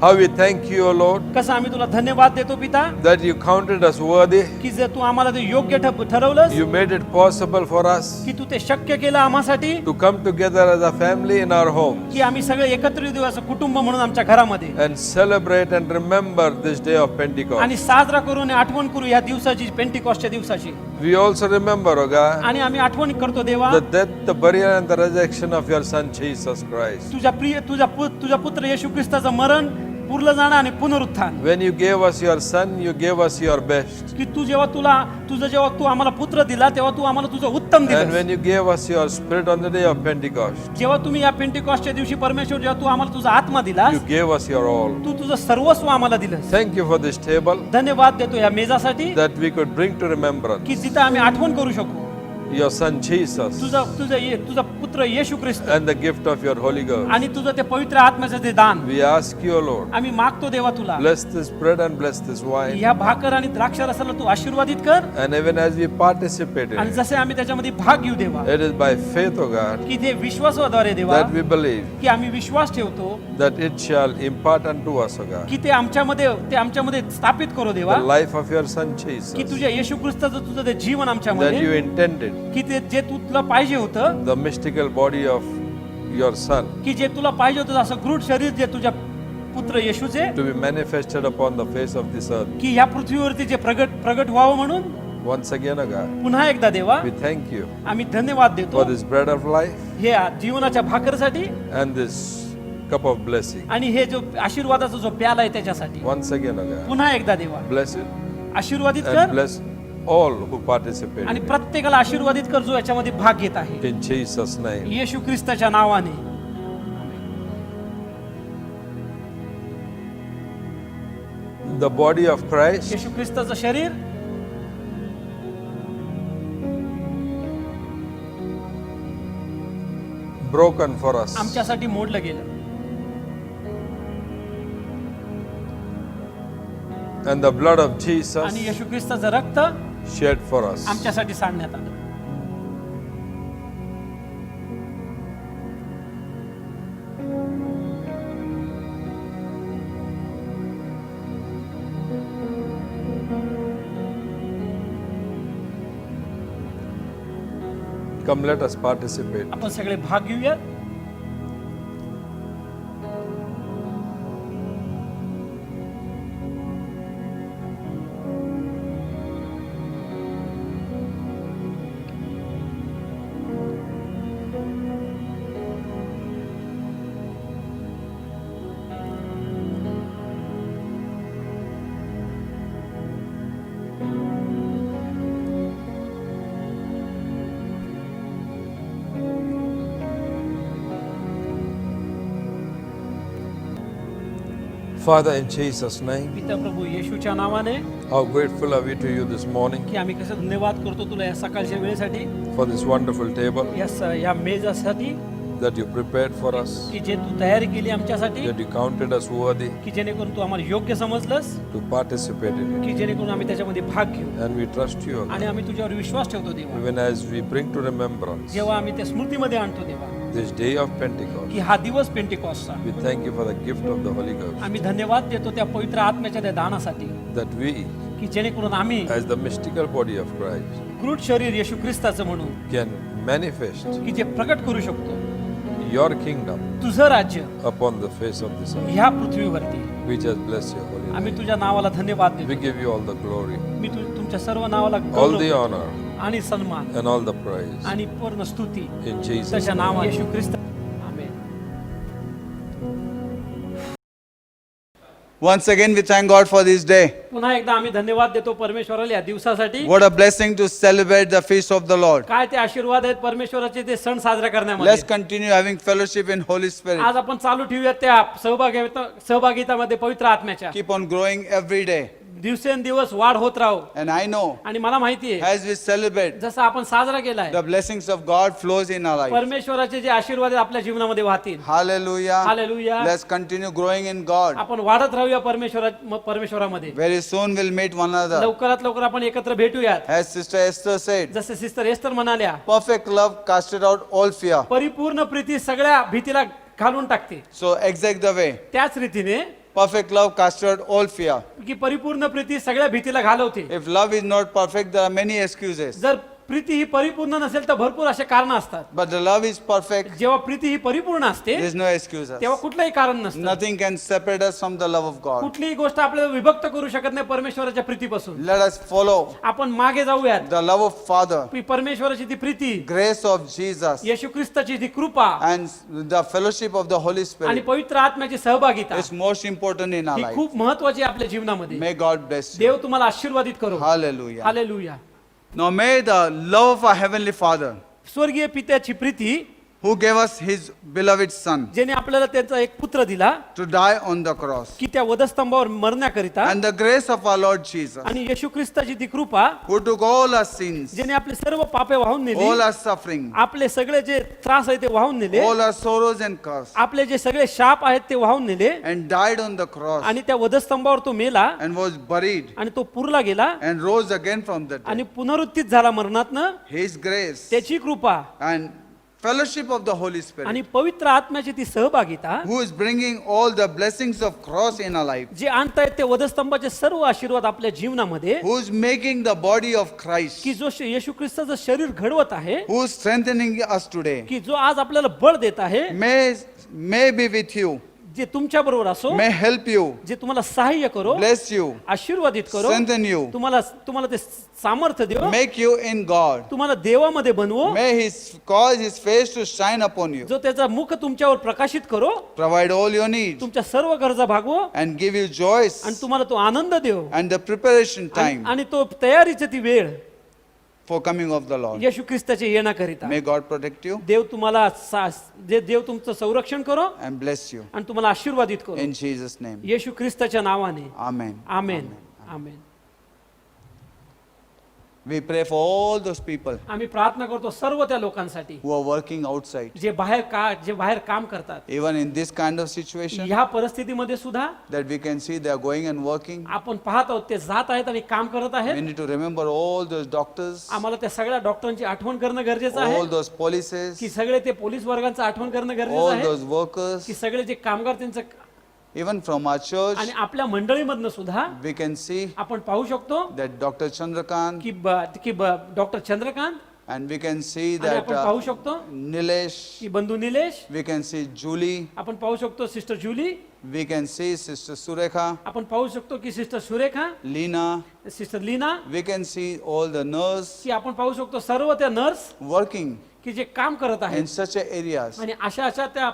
how we thank you, O Lord, कसं आम्ही तुला धन्यवाद देतो पिता, that you counted us worthy. की जर तू आम्हाला ते योग्य ठरवलंस, You made it possible for us की तू ते शक्य केलं आम्हासाठी, to come together as a family in our homes की आम्ही सगळे एकत्रित येऊ असं कुटुंब म्हणून आमच्या घरामध्ये and celebrate and remember this day of Pentecost. आणि साजरा करू आणि आठवण करू या दिवसाची, पेंटिकॉस्टच्या दिवसाची. We also remember, O God, आणि आम्ही आठवण करतो देवा, the death, the burial and the resurrection of your Son Jesus Christ. तुझा पुत्र येशू ख्रिस्ताचं मरण, पुरलं जाणं आणि पुनरुत्थान. When you gave us your Son, you gave us your best. की जेव्हा तू आम्हाला पुत्र दिला तेव्हा तू आम्हाला तुझं उत्तम And दिलं. when you gave us your Spirit on the day of Pentecost, जेव्हा तुम्ही या पेंटिकॉस्टच्या दिवशी परमेश्वर जेव्हा तू आम्हाला तुझा आत्मा दिला, you gave us your all. तू तुझं सर्वस्व आम्हाला दिलं. Thank you for this table धन्यवाद देतो या मेजासाठी that we could bring to remembrance की जिथं आम्ही आठवण करू शकू your Son Jesus तुझा पुत्र येशू ख्रिस्त and the gift of your Holy Ghost. आणि तुझं ते पवित्र आत्म्याचं ते दान. We ask you, O Lord, आम्ही मागतो देवा तुला, bless this bread and bless this wine. या भाकर आणि द्राक्ष रसाला तू आशीर्वादित कर. And even as we participate in आणि it, जसे आम्ही त्याच्यामध्ये भाग घेऊ देवा, it is by faith, O God, की ते विश्वासाद्वारे देवा, that we believe की आम्ही विश्वास ठेवतो that it shall impart unto us, O God, की ते आमच्यामध्ये स्थापित करू देवा, the life of your Son की Jesus तुझ्या येशू ख्रिस्ताचं तुझं ते जीवन that आमच्यामध्ये, you intended, की ते जे तुला पाहिजे होतं, the mystical body of your Son, की जे तुला पाहिजे होतं असं क्रूर शरीर जे तुझ्या पुत्र येशूचे, to be manifested upon the face of this earth. की ह्या पृथ्वीवरती जे प्रगट व्हावं म्हणून. Once again, O God, पुन्हा एकदा देवा we thank you आम्ही धन्यवाद for देतो this bread of life हे जीवनाच्या भाकरसाठी and this cup of blessing. आणि हे जो आशीर्वादाचा जो प्याला आहे त्याच्यासाठी. Once again, O God, पुन्हा एकदा देवा bless it आशीर्वादित and कर bless all who participate आणि in it. प्रत्येकाला आशीर्वादित कर जो याच्यामध्ये भाग घेत आहे, In Jesus' name. येशू ख्रिस्ताच्या नावाने. The body of Christ येशू ख्रिस्ताचं शरीर broken for us. आमच्यासाठी मोडलं गेलं And the blood of आणि Jesus येशू ख्रिस्ताचं रक्त shed for us. आमच्यासाठी सांडण्यात आलं. Come, let us participate. आपण सगळे भाग घेऊयात. Father, in Jesus' name, पिता प्रभू येशूच्या नावाने how grateful are we to you this morning की आम्ही कसं धन्यवाद करतो तुला या सकाळच्या वेळेसाठी, for this wonderful table या मेजासाठी that you prepared for us, की जे तू तयारी केली आमच्यासाठी, that you counted us worthy की जेणेकरून तू आम्हाला योग्य समजलंस, to participate in it. की जेणेकरून आम्ही त्याच्यामध्ये भाग घेऊ. And we trust you, आणि आम्ही तुझ्यावर विश्वास ठेवतो देवा. even as we bring to remembrance जेव्हा आम्ही त्या स्मृतीमध्ये आणतो देवा this day of Pentecost. की हा दिवस पेंटिकॉस्टचा, We thank you for the gift of the Holy Ghost, आम्ही धन्यवाद देतो त्या पवित्र आत्म्याच्या त्या दानासाठी, that we, की जेणेकरून आम्ही as the mystical body of Christ, crude शरीर येशू ख्रिस्ताचं म्हणून can manifest की जे प्रकट करू शकतो your kingdom तुझं राज्य upon the face of this earth. ह्या पृथ्वीवरती. We just bless your holy आम्ही name. तुझ्या नावाला धन्यवाद We देतो. give you all the glory, मी तुमच्या सर्व नावाला all गौरव the करतो. honor, आणि सन्मान and all the praise. आणि पूर्ण स्तुती In Jesus' त्याच्या name. नावात येशू ख्रिस्त. आमेन. Once again, we thank God for this day. पुन्हा एकदा आम्ही धन्यवाद देतो परमेश्वराला या दिवसासाठी. What a blessing to celebrate the feast of the Lord. काय ते आशीर्वाद आहेत परमेश्वराचे ते सण साजरा करण्यामध्ये. Let's continue having fellowship in Holy Spirit. आज आपण चालू ठेवूयात त्या सहभागितामध्ये पवित्र आत्म्याच्या. Keep on growing every day. दिवसेंदिवस वाढ होत राहू. And I know, आणि मला माहिती आहे as we celebrate, जसं आपण साजरा केलाय the blessings of God flows in our life. परमेश्वराचे जे आशीर्वाद आहेत आपल्या जीवनामध्ये वाहतील. Hallelujah. Hallelujah. Let's continue growing in God. आपण वाढत राहूया परमेश्वरामध्ये. Very soon we'll meet one another. लवकरात लवकर आपण एकत्र भेटूयात. As Sister Esther said, जसे सिस्टर एस्तर म्हणाल्या, perfect love casted out all fear. परिपूर्ण प्रीती सगळ्या भीतीला घालून टाकते. So exact the way. त्याच रीतीने Perfect love casted out all fear. की परिपूर्ण प्रीती सगळ्या भीतीला घालवते. If love is not perfect, there are many excuses. जर प्रीती ही परिपूर्ण नसेल तर भरपूर असे कारण असतात. But the love is perfect. जेव्हा प्रीती ही परिपूर्ण असते There is no excuses. तेव्हा कुठलंही कारण नसतं. Nothing can separate us from the love of God. कुठलीही गोष्ट आपल्याला विभक्त करू शकत नाही परमेश्वराच्या प्रीतीपासून. Let us follow आपण मागे जाऊयात. the love of Father, की परमेश्वराची ती प्रीती, grace of Jesus, येशू ख्रिस्ताची ती कृपा and the fellowship of the Holy आणि Spirit पवित्र आत्म्याची सहभागिता is most important in our he life. खूप महत्वाची आहे आपल्या जीवनामध्ये. May God bless you. देव तुम्हाला आशीर्वादित करो. Hallelujah. Hallelujah. Now may the love of our Heavenly Father, स्वर्गीय पित्याची Preeti, who gave us His beloved Son ज्याने आपल्याला त्यांचा एक पुत्र दिला to die on the cross, की त्या वधस्तंभावर मरण्याकरिता, and the grace of our Lord Jesus, आणि येशू ख्रिस्ताची ती कृपा who took all our sins, ज्याने आपले सर्व पापे वाहून नेली, all our suffering, आपले सगळे जे त्रास आहेत ते वाहून नेले, all our sorrows and curse, आपले जे सगळे शाप आहेत ते वाहून नेले, and died on the cross, आणि त्या वधस्तंभावर तो मेला and was buried, आणि तो पुरला गेला and rose again from the dead. आणि पुनरुत्थित झाला मरणातनं. His grace त्याची कृपा and fellowship of the Holy Spirit, आणि पवित्र आत्म्याची ती सहभागिता who is bringing all the blessings of cross in our life, जे आणतायत ते वधस्तंभाचे सर्व आशीर्वाद आपल्या जीवनामध्ये, who is making the body of Christ, की जो येशू ख्रिस्ताचं शरीर घडवत आहे, who is strengthening us today, की जो आज आपल्याला बळ देत आहे, may be with you, जे तुमच्या बरोबर असो, may help you, जे तुम्हाला सहाय्य करो, bless you, आशीर्वादित करो, strengthen you, तुम्हाला ते सामर्थ्य देव, make you in God, तुम्हाला देवामध्ये बनवो, may His cause His face to shine upon you, जो त्याचा मुख तुमच्यावर प्रकाशित करो, provide all your needs, तुमच्या सर्व गरजा भागवो, and give you joys आणि तुम्हाला तो आनंद देव, and the preparation time आणि तो तयारीची ती वेळ for coming of the Lord. येशू ख्रिस्ताच्या येण्याकरिता. May God protect you देव तुम्हाला देव तुमचं संरक्षण करो and bless you आणि तुम्हाला आशीर्वादित करो in Jesus' name. येशू ख्रिस्ताच्या नावाने. Amen. Amen. Amen. We pray for all those people आम्ही प्रार्थना करतो सर्व त्या लोकांसाठी who are working outside, जे बाहेर काम करतात. even in this kind of situation, ह्या परिस्थितीमध्ये सुद्धा that we can see they are going and working. आपण पाहत आहोत ते जात आहेत आणि काम करत We आहेत. need to remember all those doctors, आम्हाला त्या सगळ्या डॉक्टरांची आठवण करणं गरजेचं आहे, all those polices, की सगळे ते पोलीस वर्गांचं आठवण करणं गरजेचं all आहे, those workers, की सगळे जे कामगार त्यांचं, even from our church, आणि आपल्या मंडळीमधनं सुद्धा we can see आपण पाहू शकतो that Dr. Chandrakant, की doctor Chandrakant And we can see आणि that आपण पाहू शकतो Nilesh, की बंधू Nilesh, we can see Julie, आपण पाहू शकतो sister Julie, we can see Sister Surekha, आपण पाहू शकतो की sister Surekha, Lina, sister Lina, we can see all the nurse की आपण पाहू शकतो सर्व त्या नर्स working की जे काम करत आहेत in such areas. आणि अशा त्या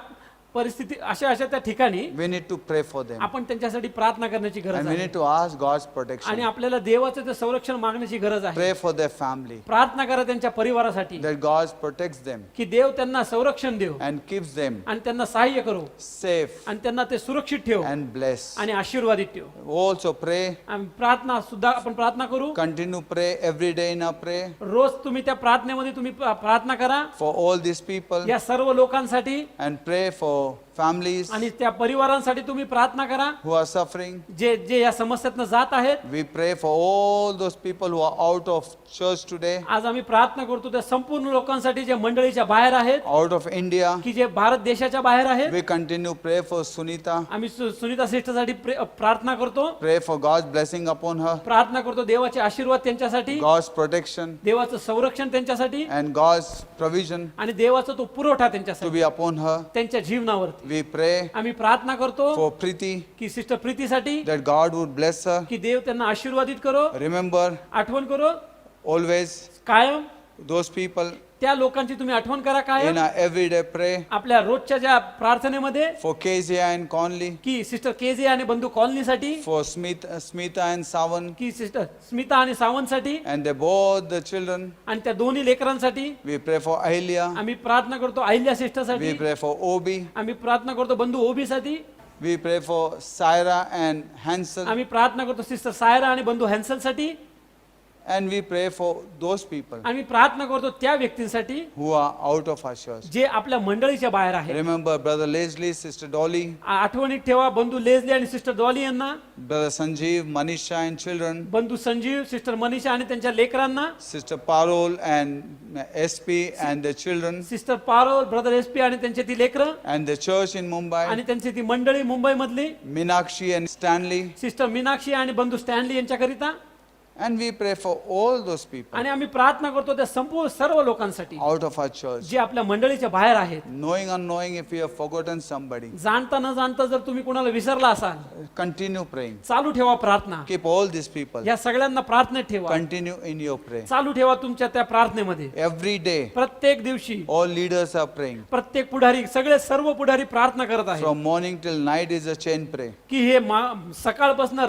परिस्थिती अशा त्या ठिकाणी We need to pray for them. आपण त्यांच्यासाठी प्रार्थना करण्याची गरज And we आहे need to ask God's आणि protection. आपल्याला देवाचं ते संरक्षण मागण्याची गरज आहे. Pray for their family. प्रार्थना करा त्यांच्या परिवारासाठी That God protects them की देव त्यांना संरक्षण देव and keeps them आणि त्यांना सहाय्य करो safe आणि त्यांना ते सुरक्षित ठेव and bless. आणि आशीर्वादित ठेव. Also pray. आणि प्रार्थना सुद्धा आपण प्रार्थना करू. Continue pray every day in our prayer रोज तुम्ही त्या प्रार्थनेमध्ये तुम्ही प्रार्थना करा for all these people या सर्व लोकांसाठी and pray for families आणि त्या परिवारांसाठी तुम्ही प्रार्थना करा who are suffering. जे या समस्येतनं जात आहेत. We pray for all those people who are out of church today, आज आम्ही प्रार्थना करतो त्या संपूर्ण लोकांसाठी जे मंडळीच्या बाहेर आहेत out of India. की जे भारत देशाच्या बाहेर आहेत. We continue pray for Sunita. आम्ही सुनीता सिस्टरसाठी प्रार्थना करतो. Pray for God's blessing upon her, प्रार्थना करतो देवाचे आशीर्वाद त्यांच्यासाठी, God's protection देवाचं संरक्षण त्यांच्यासाठी and God's provision आणि देवाचा तो पुरवठा to त्यांच्यासाठी be upon her. त्यांच्या जीवनावरती. We pray आम्ही प्रार्थना करतो for Preeti की sister प्रीतीसाठी that God would bless her. की देव त्यांना आशीर्वादित करो, Remember आठवण करो always कायम. those people त्या लोकांची तुम्ही आठवण करा in कायम our everyday pray आपल्या रोजच्या ज्या प्रार्थनेमध्ये for Kezia and Conley, की सिस्टर केजे आणि बंधू कॉलनीसाठी, for Smita and Savan, की सिस्टर स्मिता आणि सावंतसाठी and they both the children. आणि त्या दोन्ही लेकरांसाठी We pray for Ahilya. आम्ही प्रार्थना करतो. Ahilya सिस्टरसाठी We pray for Obi. आम्ही प्रार्थना करतो. बंधू ओबीसाठी We pray for Syra and Hansel. आम्ही प्रार्थना करतो. सिस्टर सायरा आणि बंधू हॅन्सलसाठी And we pray for those people आम्ही प्रार्थना करतो त्या व्यक्तींसाठी who are out of our church. जे आपल्या मंडळीच्या बाहेर आहेत. Remember Brother Leslie, Sister Dolly, आठवणीत ठेवा बंधू लेझली आणि सिस्टर डॉली यांना, Brother Sanjeev, Manisha and children, बंधू संजीव, सिस्टर मनीषा आणि त्यांच्या लेकरांना, Sister Parol and SP and their children, sister Parul, brother SP आणि त्यांची ती लेकरं and the church in Mumbai, आणि त्यांची ती मंडळी मुंबई मधली, Minakshi and Stanley. Sister Meenakshi आणि बंधू Stanley यांच्याकरिता. And we pray for all those people आणि आम्ही प्रार्थना करतो त्या संपूर्ण सर्व लोकांसाठी out of our church. जे आपल्या मंडळीच्या बाहेर आहेत. Knowing unknowing if we have forgotten somebody, जाणता न जाणता जर तुम्ही कुणाला विसरला असाल, continue praying. चालू ठेवा प्रार्थना. Keep all these people. या सगळ्यांना प्रार्थनेत ठेवा. Continue in your prayer. चालू ठेवा तुमच्या त्या प्रार्थनेमध्ये. Every day, प्रत्येक दिवशी all leaders are praying. प्रत्येक पुढारी, सगळे सर्व पुढारी प्रार्थना करत आहेत From morning till night is a chain prayer. की हे सकाळपासून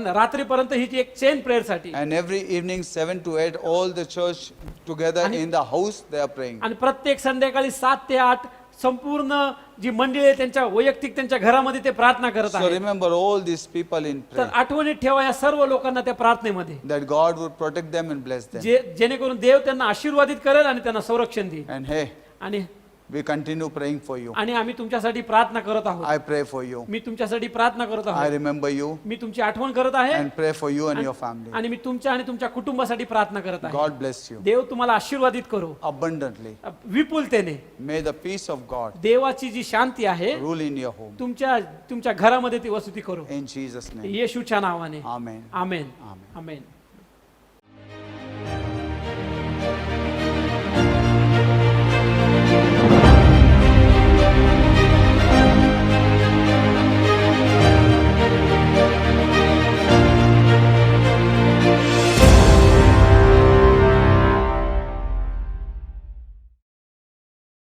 रात्रीपर्यंत ही जी एक चेन प्रेयर साठी. And every evening 7 to 8 all the church together in the house they are praying. आणि प्रत्येक संध्याकाळी 7 ते 8 संपूर्ण जी मंडळी आहे त्यांच्या वैयक्तिक त्यांच्या घरामध्ये ते प्रार्थना करत So आहेत. remember all these people in तर prayer, आठवणीत ठेवा या सर्व लोकांना त्या प्रार्थनेमध्ये, that God would protect them and bless them. जेणेकरून देव त्यांना आशीर्वादित करेल आणि त्यांना संरक्षण देईल. And hey, आणि we continue praying for you. आम्ही तुमच्यासाठी प्रार्थना करत आहोत. I pray for you. मी तुमच्यासाठी प्रार्थना करत I आहोत. remember you मी तुमची आठवण करत आहे and pray for you and your family. आणि मी तुमच्या आणि तुमच्या कुटुंबासाठी प्रार्थना करत आहे. God bless you देव तुम्हाला आशीर्वादित करो abundantly. विपुलतेने. May the peace of God देवाची जी शांती आहे rule in your home. तुमच्या घरामध्ये ती वसुती करो. In Jesus' name. येशूच्या नावाने. Amen. आमेन. Amen. आमेन.